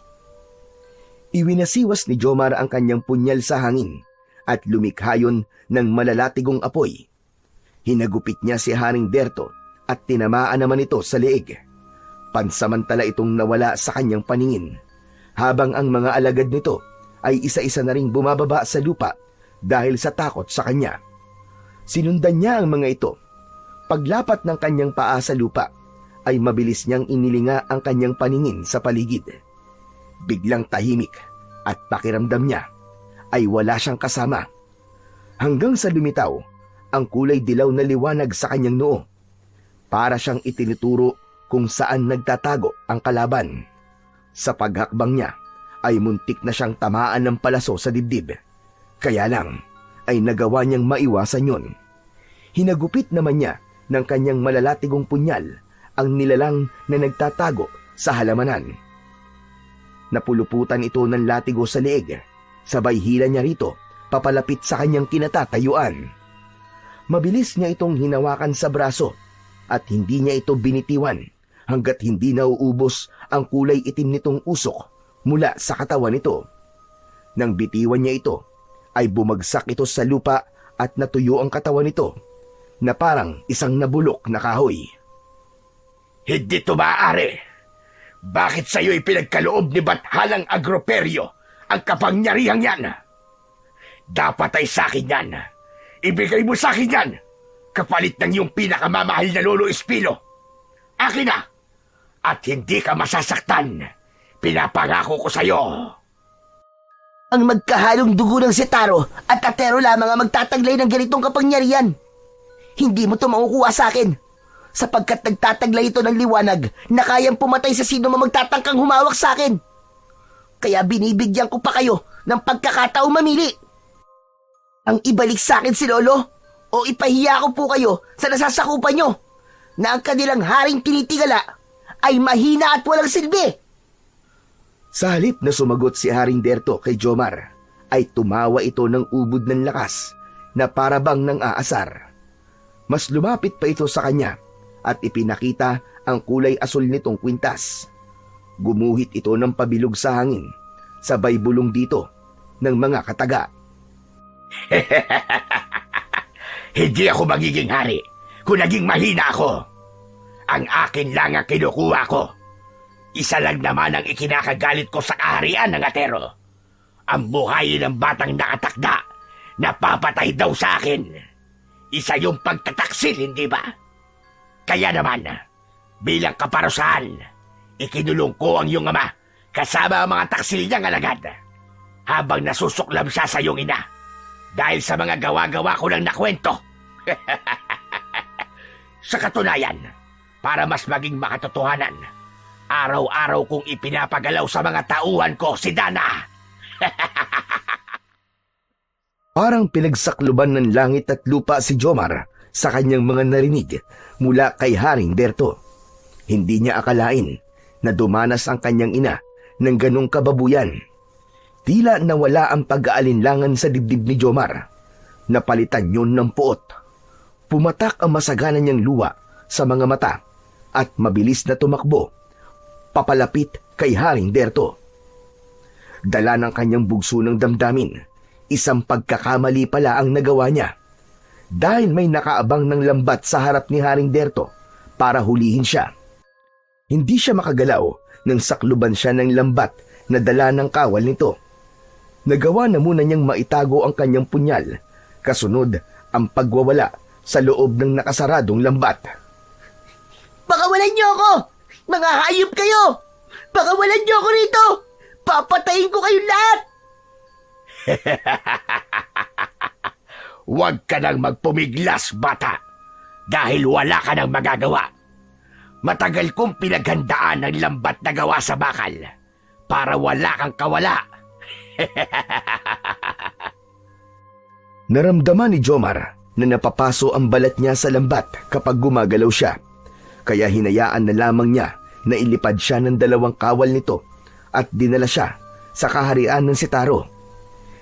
Iwinasiwas ni Jomar ang kanyang punyal sa hangin at lumikhayon ng malalatigong apoy. Hinagupit niya si Haring Derto at tinamaan naman ito sa leeg. Pansamantala itong nawala sa kanyang paningin, habang ang mga alagad nito ay isa-isa na ring bumababa sa lupa dahil sa takot sa kanya. Sinundan niya ang mga ito. Paglapat ng kanyang paa sa lupa, ay mabilis niyang inilinga ang kanyang paningin sa paligid. Biglang tahimik at pakiramdam niya ay wala siyang kasama. Hanggang sa lumitaw ang kulay dilaw na liwanag sa kanyang noo. Para siyang itinuturo kung saan nagtatago ang kalaban. Sa paghakbang niya ay muntik na siyang tamaan ng palaso sa dibdib. Kaya lang ay nagawa niyang maiwasan yun. Hinagupit naman niya ng kanyang malalatigong punyal ang nilalang na nagtatago sa halamanan. Napuluputan ito ng latigo sa leeg, sabay hila niya rito papalapit sa kanyang kinatatayuan. Mabilis niya itong hinawakan sa braso at hindi niya ito binitiwan hanggat hindi nauubos ang kulay itim nitong usok mula sa katawan nito. Nang bitiwan niya ito, ay bumagsak ito sa lupa at natuyo ang katawan nito na parang isang nabulok na kahoy. Hindi ito maaari. Bakit sa iyo'y pinagkaloob ni Bathalang Agroperyo ang kapangyarihang yan? Dapat ay sa akin yan. Ibigay mo sa akin yan, kapalit ng iyong pinakamamahal na lolo Ispilo. Akin na, at hindi ka masasaktan. Pinapangako ko sa iyo. Ang magkahalong dugo ng Setaro at Atero lamang ang magtataglay ng ganitong kapangyarihan. Hindi mo ito makukuha sa akin, sapagkat nagtataglay ito ng liwanag na kayang pumatay sa sino man magtatangkang humawak sa akin. Kaya binibigyan ko pa kayo ng pagkakataong mamili. Ang ibalik sa akin si Lolo o ipahiya ko po kayo sa nasasakupan nyo na ang kanilang haring tinitigala ay mahina at walang silbi. Sa halip na sumagot si Haring Derto kay Jomar, ay tumawa ito ng ubod ng lakas na parabang ng aasar. Mas lumapit pa ito sa kanya at ipinakita ang kulay asul nitong kwintas. Gumuhit ito ng pabilog sa hangin, sabay bulong dito ng mga kataga. Hindi ako magiging hari kung naging mahina ako. Ang akin lang ang kinukuha ko. Isa lang naman ang ikinakagalit ko sa kaharian ng Atero. Ang buhay ng batang nakatakda na papatay daw sa akin. Isa yung pagtataksil, hindi ba? Kaya naman, bilang kaparusahan, ikinulong ko ang iyong ama kasama ang mga taksil niyang alagad habang nasusuklam siya sa iyong ina dahil sa mga gawa-gawa ko ng nakwento. Sa katunayan, para mas maging makatotohanan, araw-araw kong ipinapagalaw sa mga tauhan ko si Dana. Parang pinagsakluban ng langit at lupa si Jomar sa kanyang mga narinig mula kay Haring Berto. Hindi niya akalain na dumanas ang kanyang ina ng ganong kababuyan. Tila nawala ang pag-aalinlangan sa dibdib ni Jomar. Napalitan yun ng puot. Pumatak ang masagana niyang luha sa mga mata at mabilis na tumakbo papalapit kay Haring Berto. Dala ng kanyang bugso ng damdamin. Isang pagkakamali pala ang nagawa niya. Dahil may nakaabang ng lambat sa harap ni Haring Berto para hulihin siya. Hindi siya makagalaw nang sakluban siya ng lambat na dala ng kawal nito. Nagawa na muna niyang maitago ang kanyang punyal, kasunod ang pagwawala sa loob ng nakasaradong lambat. Pakawalan niyo ako! Mga hayop kayo! Pakawalan niyo ako rito! Papatayin ko kayong lahat! Huwag ka nang magpumiglas, bata, dahil wala ka nang magagawa. Matagal kong pinaghandaan ang lambat na gawa sa bakal para wala kang kawala. Naramdaman ni Jomar na napapaso ang balat niya sa lambat kapag gumagalaw siya, kaya hinayaan na lamang niya na ilipad siya ng 2 kawal nito at dinala siya sa kaharian ng Sitaro.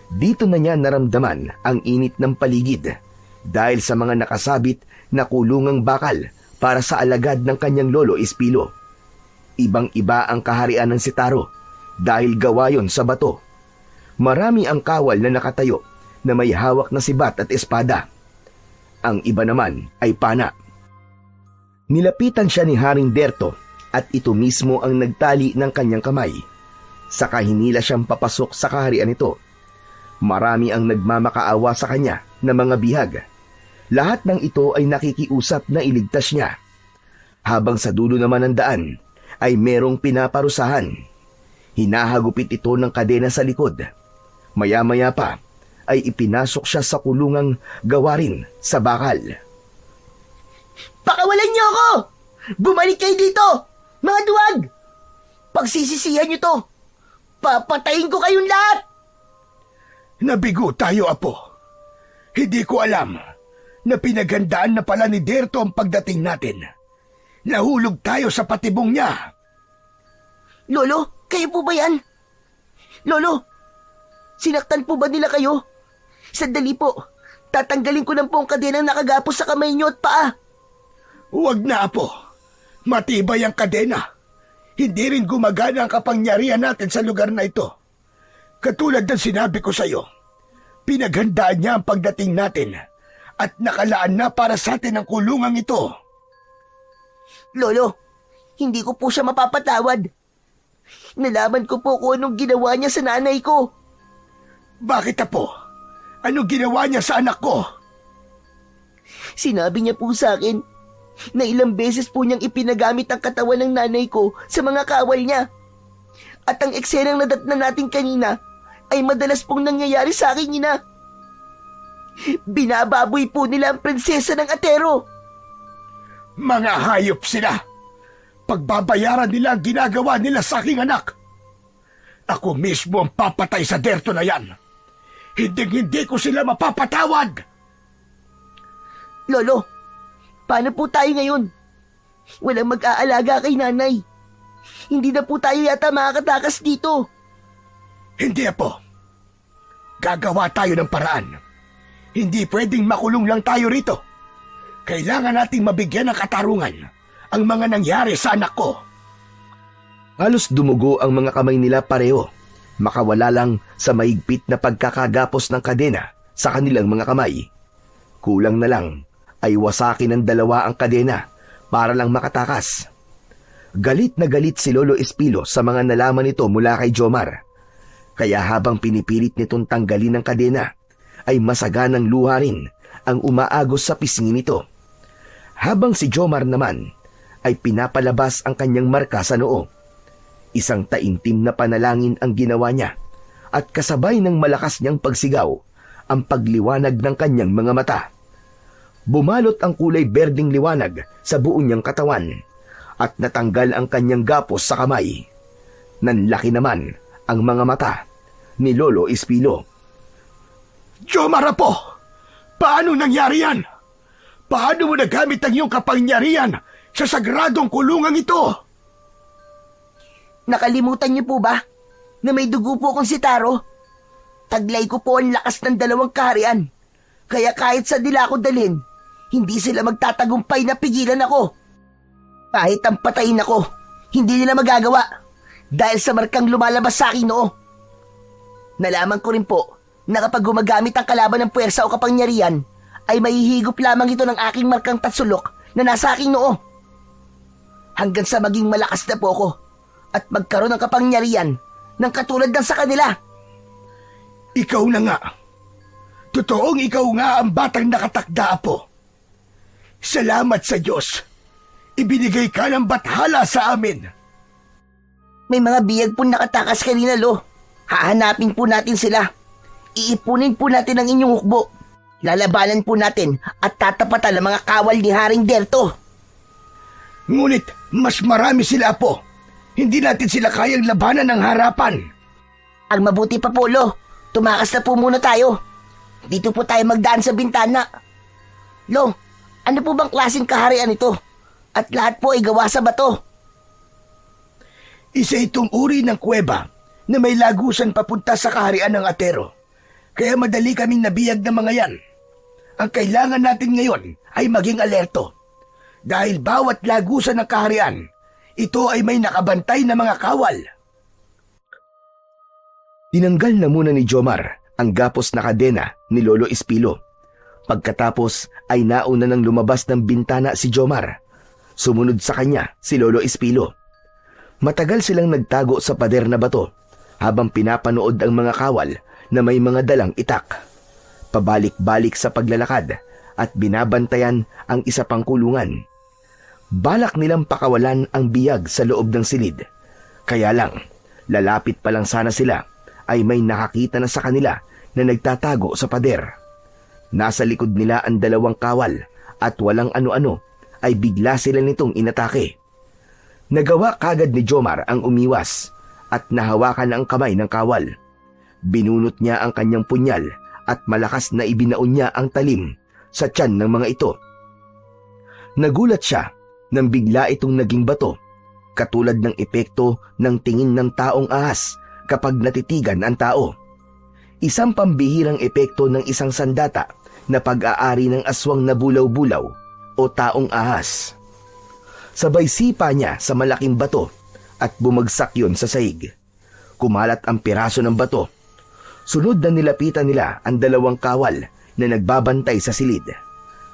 Dito na niya naramdaman ang init ng paligid dahil sa mga nakasabit na kulungang bakal para sa alagad ng kanyang lolo Espilo. Ibang-iba ang kaharian ng Sitaro dahil gawa yon sa bato. Marami ang kawal na nakatayo na may hawak na sibat at espada. Ang iba naman ay pana. Nilapitan siya ni Haring Berto at ito mismo ang nagtali ng kanyang kamay. Saka hinila siyang papasok sa kaharian nito. Marami ang nagmamakaawa sa kanya na mga bihag. Lahat ng ito ay nakikiusap na iligtas niya. Habang sa dulo naman ng daan ay merong pinaparusahan. Hinahagupit ito ng kadena sa likod. Maya-maya pa ay ipinasok siya sa kulungang gawa rin sa bakal. Pakawalan niyo ako! Bumalik kayo dito! Mga duwag! Pagsisisihan niyo to! Papatayin ko kayong lahat! Nabigo tayo, Apo. Hindi ko alam na pinaghandaan na pala ni Derto ang pagdating natin. Nahulog tayo sa patibong niya. Lolo, kayo po ba yan? Lolo, sinaktan po ba nila kayo? Sandali po, tatanggalin ko lang po ang kadenang nakagapos sa kamay niyo at paa. Huwag na, Apo. Matibay ang kadena. Hindi rin gumagana ang kapangyarihan natin sa lugar na ito. Katulad ng sinabi ko sa iyo, pinaghandaan niya ang pagdating natin at nakalaan na para sa atin ang kulungang ito. Lolo, hindi ko po siya mapapatawad. Nalaman ko po kung anong ginawa niya sa nanay ko. Bakit, Apo? Anong ginawa niya sa anak ko? Sinabi niya po sa akin na ilang beses po niyang ipinagamit ang katawan ng nanay ko sa mga kawal niya. At ang eksenang nadatnan natin kanina ay madalas pong nangyayari sa aking ina. Binababoy po nila ang prinsesa ng Atero. Mga hayop sila. Pagbabayaran nila ang ginagawa nila sa aking anak. Ako mismo ang papatay sa Derto na yan. Hindi ko sila mapapatawad. Lolo, paano po tayo ngayon? Walang mag-aalaga kay nanay. Hindi na po tayo yata makakatakas dito. Hindi, Apo. Gagawa tayo ng paraan. Hindi pwedeng makulong lang tayo rito. Kailangan nating mabigyan ng katarungan ang mga nangyari sa anak ko. Halos dumugo ang mga kamay nila pareho, makawala lang sa mahigpit na pagkakagapos ng kadena sa kanilang mga kamay. Kulang na lang ay wasakin ng dalawa ang kadena para lang makatakas. Galit na galit si Lolo Espilo sa mga nalaman nito mula kay Jomar. Kaya habang pinipilit nitong tanggalin ang kadena, ay masaganang luha rin ang umaagos sa pisngi nito. Habang si Jomar naman ay pinapalabas ang kanyang marka sa noo. Isang taimtim na panalangin ang ginawa niya at kasabay ng malakas niyang pagsigaw ang pagliwanag ng kanyang mga mata. Bumalot ang kulay berdeng liwanag sa buo niyang katawan at natanggal ang kanyang gapos sa kamay. Nanlaki naman ang mga mata ni Lolo Espilo. Jomar Apo! Paano nangyari yan? Paano mo nagamit ang iyong kapangyarihan sa sagradong kulungang ito? Nakalimutan niyo po ba na may dugo po akong si Taro? Taglay ko po ang lakas ng dalawang kaharian. Kaya kahit sa dila ko dalhin, hindi sila magtatagumpay na pigilan ako. Kahit ang patayin ako, hindi nila magagawa dahil sa markang lumalabas sa akin noo. Nalaman ko rin po na kapag gumagamit ang kalaban ng puwersa o kapangyarihan, ay mahihigop lamang ito ng aking markang tatsulok na nasa aking noo. Hanggang sa maging malakas na po ako at magkaroon ng kapangyarihan ng katulad ng sa kanila. Ikaw na nga. Totoong ikaw nga ang batang nakatakda, Apo. Salamat sa Diyos. Ibinigay ka ng bathala sa amin. May mga biyag po nakatakas kanina, Lo. Hahanapin po natin sila. Iipunin po natin ang inyong hukbo. Lalabanan po natin at tatapatan ang mga kawal ni Haring Derto. Ngunit mas marami sila, Apo. Hindi natin sila kayang labanan ng harapan. Ang mabuti pa po, Lo, tumakas na po muna tayo. Dito po tayo magdaan sa bintana. Lo, ano po bang klaseng kaharian ito? At lahat po ay gawa sa bato. Isa itong uri ng kuweba na may lagusan papunta sa kaharian ng Atero. Kaya madali kaming nabiyag ng mga yan. Ang kailangan natin ngayon ay maging alerto. Dahil bawat lagusan ng kaharian, ito ay may nakabantay na mga kawal. Tinanggal na muna ni Jomar ang gapos na kadena ni Lolo Espilo. Pagkatapos ay nauna nang lumabas ng bintana si Jomar. Sumunod sa kanya si Lolo Espilo. Matagal silang nagtago sa pader na bato habang pinapanood ang mga kawal na may mga dalang itak. Pabalik-balik sa paglalakad at binabantayan ang isa pang kulungan. Balak nilang pakawalan ang biyag sa loob ng silid. Kaya lang, lalapit pa lang sana sila ay may nakakita na sa kanila na nagtatago sa pader. Nasa likod nila ang dalawang kawal at walang ano-ano ay bigla sila nitong inatake. Nagawa kagad ni Jomar ang umiwas at nahawakan ang kamay ng kawal. Binunot niya ang kanyang punyal at malakas na ibinaon niya ang talim sa tiyan ng mga ito. Nagulat siya nang bigla itong naging bato, katulad ng epekto ng tingin ng taong ahas kapag natitigan ang tao. Isang pambihirang epekto ng isang sandata na pag-aari ng aswang na bulaw-bulaw o taong ahas. Sabay sipa niya sa malaking bato at bumagsak yon sa sahig. Kumalat ang piraso ng bato. Sunod na nilapitan nila ang dalawang kawal na nagbabantay sa silid,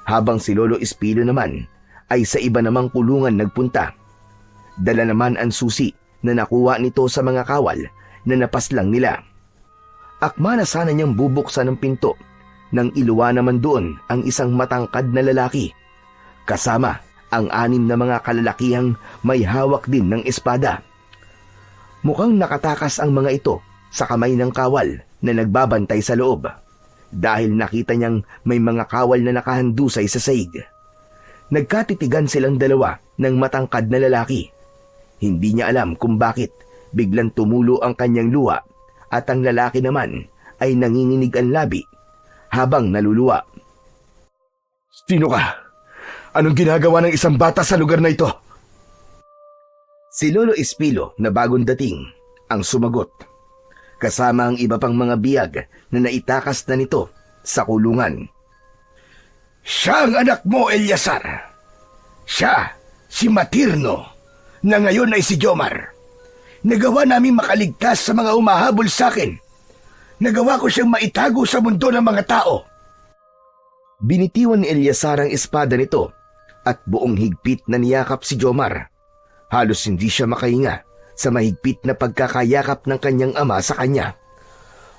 habang si Lolo Espilo naman ay sa iba namang kulungan nagpunta. Dala naman ang susi na nakuha nito sa mga kawal na napaslang nila. Akma na sana niyang bubuksan ang pinto nang iluwa naman doon ang isang matangkad na lalaki, kasama ang 6 na mga kalalakihang may hawak din ng espada. Mukhang nakatakas ang mga ito sa kamay ng kawal na nagbabantay sa loob, dahil nakita niyang may mga kawal na nakahandusay sa sahig. Nagkatitigan silang dalawa ng matangkad na lalaki. Hindi niya alam kung bakit biglang tumulo ang kanyang luha at ang lalaki naman ay nanginginig ang labi habang naluluwa. Sino ka? Anong ginagawa ng isang bata sa lugar na ito? Si Lolo Espilo na bagong dating ang sumagot, kasama ang iba pang mga biyag na naitakas na nito sa kulungan. Siya ang anak mo, Eliasar. Siya, si Matirno, na ngayon ay si Jomar. Nagawa naming makaligtas sa mga umahabol sa akin. Nagawa ko siyang maitago sa mundo ng mga tao. Binitiwan ni Eleazar ang espada nito at buong higpit na niyakap si Jomar. Halos hindi siya makahinga sa mahigpit na pagkakayakap ng kanyang ama sa kanya.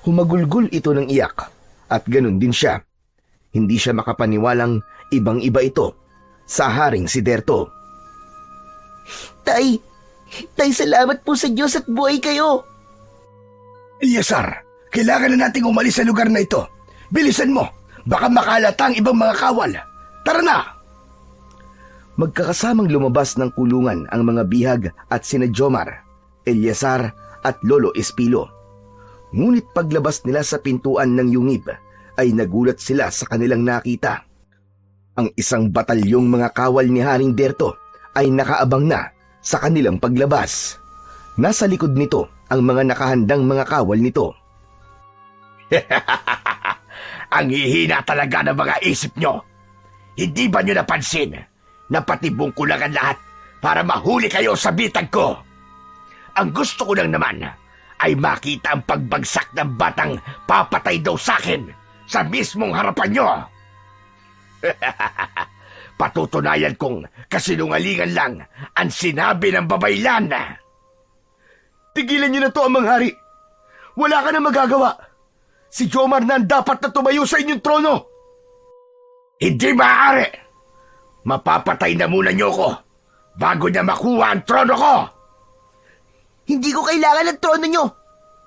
Humagulgol ito ng iyak at ganun din siya. Hindi siya makapaniwalang ibang-iba ito sa haring si Derto. Tay, salamat po sa Diyos at buhay kayo. Eleazar, kailangan na nating umalis sa lugar na ito. Bilisan mo, baka makalata ang ibang mga kawal. Tara na! Magkakasamang lumabas ng kulungan ang mga bihag at sina Jomar, Eleazar at Lolo Espilo. Ngunit paglabas nila sa pintuan ng yungib ay nagulat sila sa kanilang nakita. Ang isang batalyong mga kawal ni Haring Derto ay nakaabang na sa kanilang paglabas. Nasa likod nito ang mga nakahandang mga kawal nito. Ang hihina talaga ng mga isip nyo. Hindi ba nyo napansin na patibong ko lang ang lahat para mahuli kayo sa bitag ko? Ang gusto ko lang naman ay makita ang pagbagsak ng batang papatay daw sa akin sa mismong harapan nyo. Patutunayan kong kasinungalingan lang ang sinabi ng babaylan. Tigilan niyo na to, Amang Hari. Wala ka na magagawa. Si Jomar na ang dapat na tumayo sa inyong trono. Hindi maaari. Mapapatay na muna niyo ko bago niya makuha ang trono ko. Hindi ko kailangan ng trono nyo.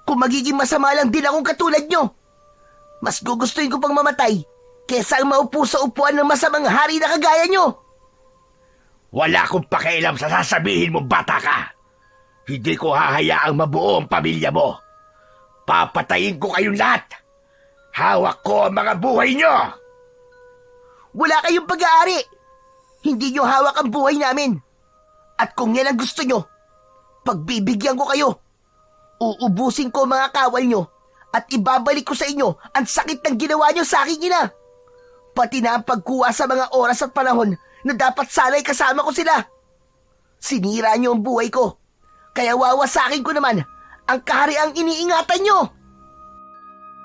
Kung magiging masama lang din akong katulad nyo. Mas gugustuhin ko pang mamatay kesa ang maupo sa upuan ng masamang hari na kagaya nyo. Wala akong pakialam sa sasabihin mo, bata ka. Hindi ko hahayaang mabuo ang pamilya mo. Papatayin ko kayong lahat. Hawak ko ang mga buhay nyo. Wala kayong pag-aari. Hindi nyo hawak ang buhay namin. At kung yan ang gusto nyo, pagbibigyan ko kayo. Uubusin ko mga kawal nyo at ibabalik ko sa inyo ang sakit ng ginawa nyo sa aking ina. Pati na ang pagkuha sa mga oras at panahon na dapat sana'y kasama ko sila. Sinira nyo ang buhay ko, kaya wawasakin ko naman ang kahariang iniingatan nyo.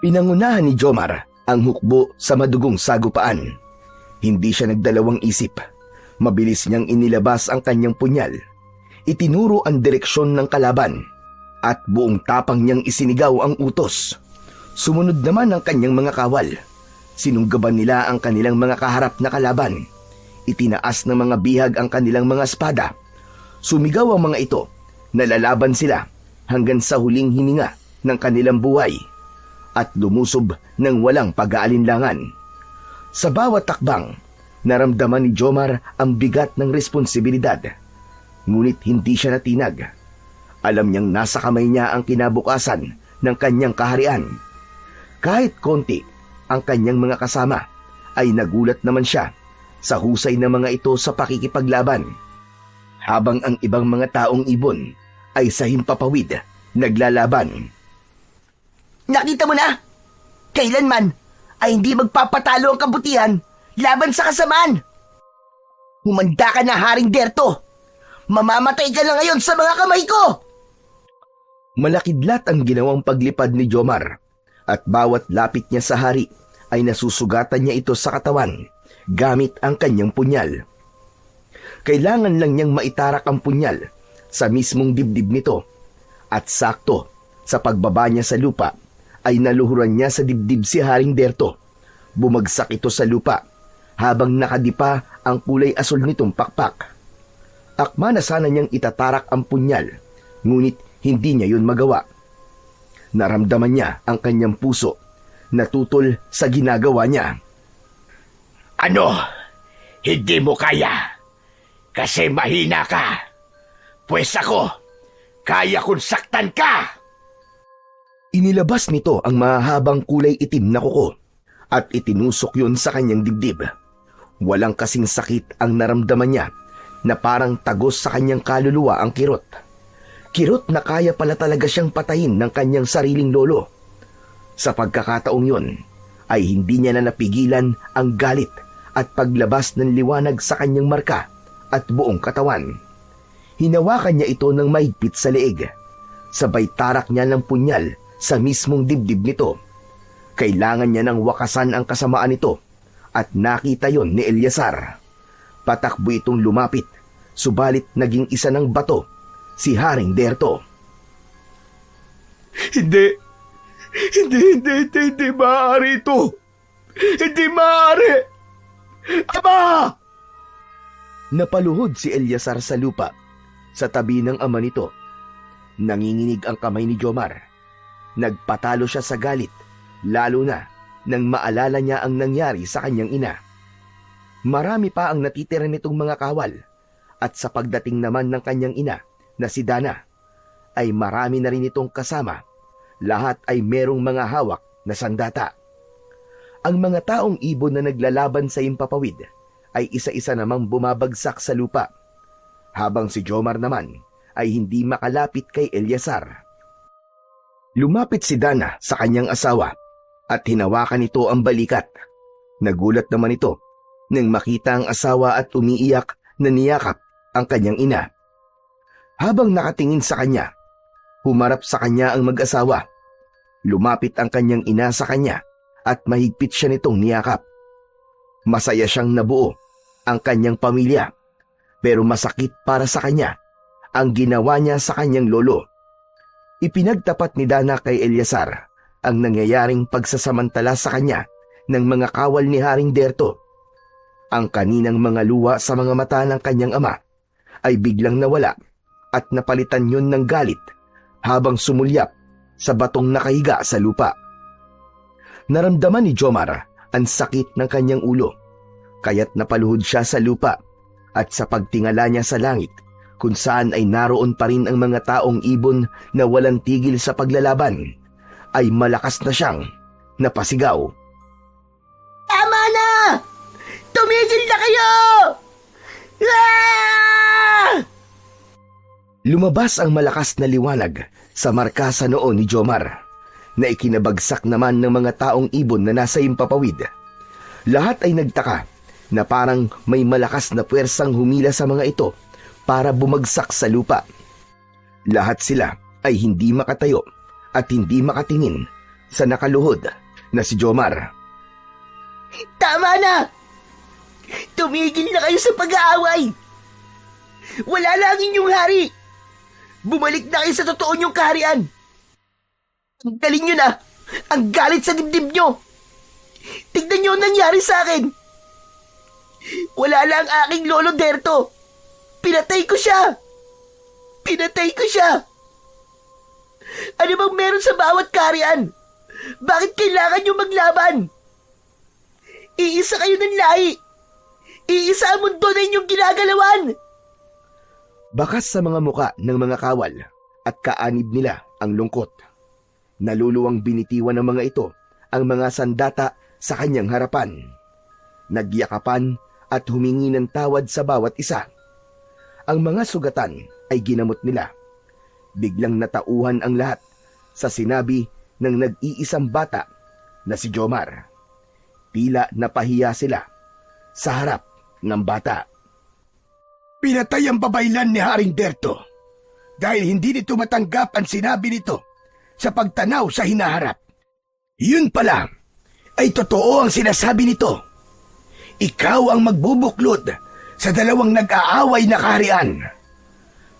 Pinangunahan ni Jomar ang hukbo sa madugong sagupaan. Hindi siya nagdalawang isip. Mabilis niyang inilabas ang kanyang punyal. Itinuro ang direksyon ng kalaban at buong tapang niyang isinigaw ang utos. Sumunod naman ang kanyang mga kawal. Sinunggaban nila ang kanilang mga kaharap na kalaban. Itinaas ng mga bihag ang kanilang mga espada. Sumigaw ang mga ito na lalaban sila hanggang sa huling hininga ng kanilang buhay at lumusob ng walang pag-aalinlangan. Sa bawat takbang, naramdaman ni Jomar ang bigat ng responsibilidad. Ngunit hindi siya natinag. Alam niyang nasa kamay niya ang kinabukasan ng kanyang kaharian. Kahit konti ang kanyang mga kasama, ay nagulat naman siya sa husay ng mga ito sa pakikipaglaban. Habang ang ibang mga taong ibon ay sa himpapawid naglalaban. Nakita mo na? Kailanman ay hindi magpapatalo ang kabutihan laban sa kasamaan. Humanda ka na, Haring Derto. Mamamatay ka na ngayon sa mga kamay ko. Malakidlat ang ginawang paglipad ni Jomar at bawat lapit niya sa hari ay nasusugatan niya ito sa katawan gamit ang kanyang punyal. Kailangan lang niyang maitarak ang punyal sa mismong dibdib nito at sakto sa pagbaba niya sa lupa ay naluhuran niya sa dibdib si Haring Derto. Bumagsak ito sa lupa habang nakadipa ang kulay asul nitong pakpak. Akma na sana niyang itatarak ang punyal, ngunit hindi niya yun magawa. Naramdaman niya ang kanyang puso na tutol sa ginagawa niya. Ano? Hindi mo kaya? Kasi mahina ka. Pwes ako, kaya kong saktan ka. Inilabas nito ang mahabang kulay itim na kuko at itinusok yun sa kanyang dibdib. Walang kasing sakit ang naramdaman niya na parang tagos sa kanyang kaluluwa ang kirot. Kirot na kaya pala talaga siyang patayin ng kanyang sariling lolo. Sa pagkakataong yun, ay hindi niya na napigilan ang galit at paglabas ng liwanag sa kanyang marka at buong katawan. Hinawakan niya ito ng mahigpit sa leeg sabay tarak niya ng punyal sa mismong dibdib nito. Kailangan niya nang wakasan ang kasamaan nito at nakita yon ni Eleazar. Patakbo itong lumapit, subalit naging isa ng bato si Haring Derto. Hindi maaari ito. Hindi maaari. Ama! Napaluhod si Eleazar sa lupa, sa tabi ng ama nito. Nanginginig ang kamay ni Jomar. Nagpatalo siya sa galit, lalo na nang maalala niya ang nangyari sa kanyang ina. Marami pa ang natitira nitong mga kawal, at sa pagdating naman ng kanyang ina na si Dana, ay marami na rin itong kasama. Lahat ay merong mga hawak na sandata. Ang mga taong ibon na naglalaban sa Himpapawid ay isa-isa namang bumabagsak sa lupa, habang si Jomar naman ay hindi makalapit kay Eleazar. Lumapit si Dana sa kanyang asawa at hinawakan nito ang balikat. Nagulat naman ito nang makita ang asawa at umiiyak na niyakap ang kanyang ina. Habang nakatingin sa kanya, humarap sa kanya ang mag-asawa. Lumapit ang kanyang ina sa kanya at mahigpit siya nitong niyakap. Masaya siyang nabuo ang kanyang pamilya, pero masakit para sa kanya ang ginawa niya sa kanyang lolo. Ipinagtapat ni Dana kay Eleazar ang nangyayaring pagsasamantala sa kanya ng mga kawal ni Haring Derto. Ang kaninang mga luha sa mga mata ng kanyang ama ay biglang nawala at napalitan yun ng galit habang sumulyap sa batong nakahiga sa lupa. Naramdaman ni Jomar ang sakit ng kanyang ulo, kaya't napaluhod siya sa lupa at sa pagtingala niya sa langit kung saan ay naroon pa rin ang mga taong ibon na walang tigil sa paglalaban, ay malakas na siyang napasigaw. Tama na! Tumigil na kayo! Ah! Lumabas ang malakas na liwanag sa marka sa noo ni Jomar, na ikinabagsak naman ng mga taong ibon na nasa Himpapawid. Lahat ay nagtaka na parang may malakas na puwersang humila sa mga ito para bumagsak sa lupa. Lahat sila ay hindi makatayo at hindi makatingin sa nakaluhod na si Jomar. Tama na! Tumigil na kayo sa pag-aaway! Wala lang inyong hari! Bumalik na kayo sa totoo niyong kaharian! Galing nyo na! Ang galit sa dibdib nyo! Tignan nyo ang nangyari sa akin! Wala lang aking lolo Derto! Pinatay ko siya! Pinatay ko siya! Ano bang meron sa bawat kaharian? Bakit kailangan nyo maglaban? Iisa kayo ng lahi! Iisa ang mundo na inyong ginagalawan! Bakas sa mga muka ng mga kawal at kaanib nila ang lungkot. Naluluwang binitiwan ng mga ito ang mga sandata sa kanyang harapan. Nagyakapan at humingi ng tawad sa bawat isa. Ang mga sugatan ay ginamot nila. Biglang natauhan ang lahat sa sinabi ng nag-iisang bata na si Jomar. Tila napahiya sila sa harap ng bata. Pinatay ang babaylan ni Haring Derto dahil hindi nito matanggap ang sinabi nito sa pagtanaw sa hinaharap. Yun pala ay totoo ang sinasabi nito. Ikaw ang magbubuklod sa dalawang nag-aaway na kaharian.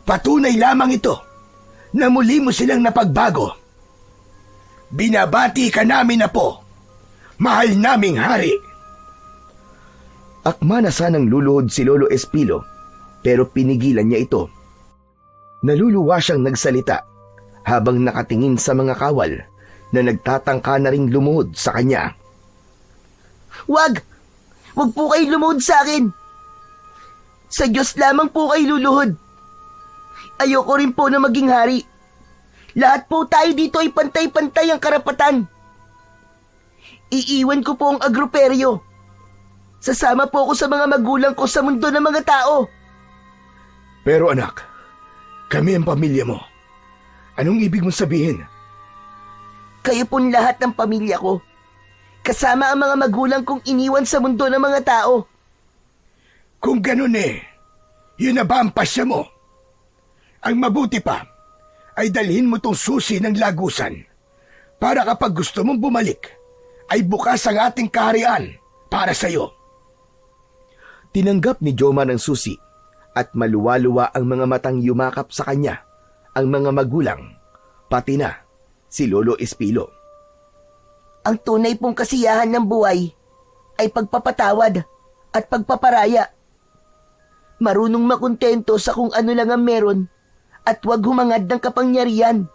Patunay lamang ito na muli mo silang napagbago. Binabati ka namin na po, mahal naming hari. Akma na sanang luluhod si Lolo Espilo, pero pinigilan niya ito. Naluluwa siyang nagsalita habang nakatingin sa mga kawal na nagtatangka na ring lumuhod sa kanya. Wag! Wag po kayo lumuhod sa akin! Sa Diyos lamang po kayo luluhod. Ayoko rin po na maging hari. Lahat po tayo dito ay pantay-pantay ang karapatan. Iiwan ko po ang agroperyo. Sasama po ako sa mga magulang ko sa mundo ng mga tao. Pero anak, kami ang pamilya mo. Anong ibig mong sabihin? Kayo pong lahat ng pamilya ko. Kasama ang mga magulang kong iniwan sa mundo ng mga tao. Kung ganun yun na ba ang pasya mo? Ang mabuti pa ay dalhin mo tong susi ng lagusan para kapag gusto mong bumalik, ay bukas ang ating kaharian para sa'yo. Tinanggap ni Jomar ang susi at maluwa-luwa ang mga matang yumakap sa kanya, ang mga magulang, pati na si Lolo Espilo. Ang tunay pong kasiyahan ng buhay ay pagpapatawad at pagpaparaya. Marunong makontento sa kung ano lang ang meron at huwag humangad ng kapangyarihan,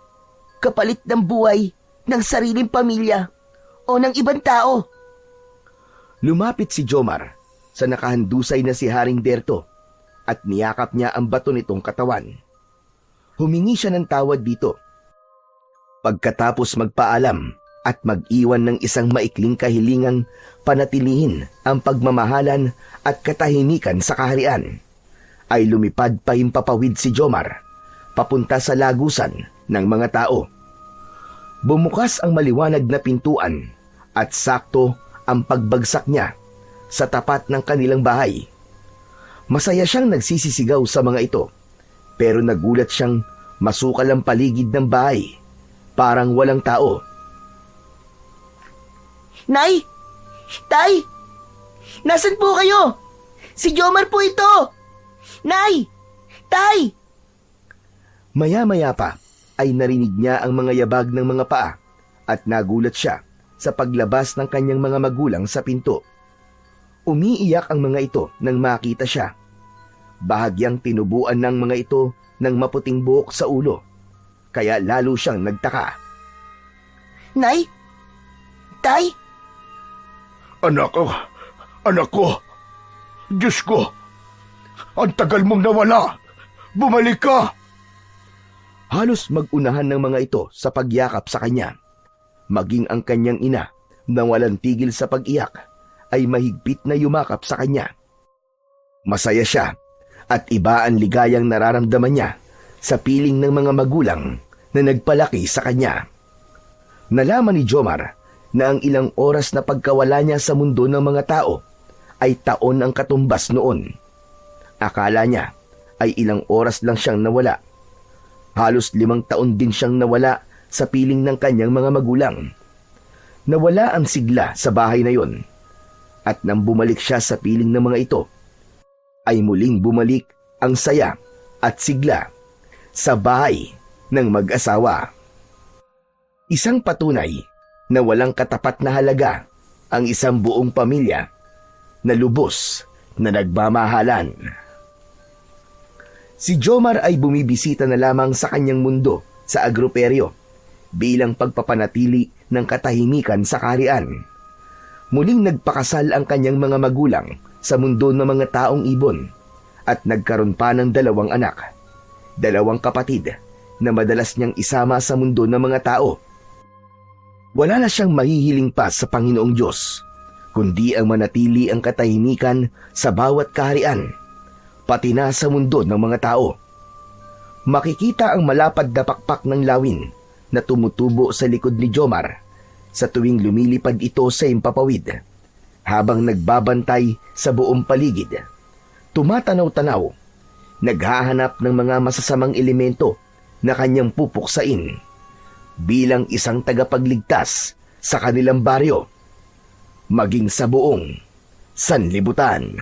kapalit ng buhay ng sariling pamilya o ng ibang tao. Lumapit si Jomar sa nakahandusay na si Haring Derto at niyakap niya ang bato nitong katawan. Humingi siya ng tawad dito. Pagkatapos magpaalam at mag-iwan ng isang maikling kahilingang panatilihin ang pagmamahalan at katahimikan sa kaharian, ay lumipad pa himpapawid si Jomar papunta sa lagusan ng mga tao. Bumukas ang maliwanag na pintuan at sakto ang pagbagsak niya sa tapat ng kanilang bahay. Masaya siyang nagsisisigaw sa mga ito, pero nagulat siyang masukal ang paligid ng bahay, parang walang tao. Nay! Tay! Nasaan po kayo? Si Jomar po ito! Nay! Tay! Maya-maya pa ay narinig niya ang mga yabag ng mga paa at nagulat siya sa paglabas ng kanyang mga magulang sa pinto. Umiiyak ang mga ito nang makita siya. Bahagyang tinubuan ng mga ito ng maputing buhok sa ulo, kaya lalo siyang nagtaka. Nay? Tay? Anak ko, Diyos ko, ang tagal mong nawala. Bumalik ka! Halos mag-unahan ng mga ito sa pagyakap sa kanya. Maging ang kanyang ina na walang tigil sa pag-iyak ay mahigpit na yumakap sa kanya. Masaya siya at iba ang ligayang nararamdaman niya sa piling ng mga magulang na nagpalaki sa kanya. Nalaman ni Jomar na ang ilang oras na pagkawala niya sa mundo ng mga tao ay taon ang katumbas noon. Akala niya ay ilang oras lang siyang nawala. Halos 5 taon din siyang nawala sa piling ng kanyang mga magulang. Nawala ang sigla sa bahay na yon. At nang bumalik siya sa piling ng mga ito, ay muling bumalik ang saya at sigla sa bahay ng mag-asawa. Isang patunay na walang katapat na halaga ang isang buong pamilya na lubos na nagmamahalan. Si Jomar ay bumibisita na lamang sa kanyang mundo sa agroperyo bilang pagpapanatili ng katahimikan sa kaharian. Muling nagpakasal ang kanyang mga magulang sa mundo ng mga taong ibon at nagkaroon pa ng 2 anak, 2 kapatid na madalas niyang isama sa mundo ng mga tao. Wala na siyang mahihiling pa sa Panginoong Diyos, kundi ang manatili ang katahimikan sa bawat kaharian, pati na sa mundo ng mga tao. Makikita ang malapad na pakpak ng lawin na tumutubo sa likod ni Jomar sa tuwing lumilipad ito sa himpapawid, habang nagbabantay sa buong paligid. Tumatanaw-tanaw, naghahanap ng mga masasamang elemento na kanyang pupuksain bilang isang tagapagligtas sa kanilang baryo, maging sa buong sanlibutan.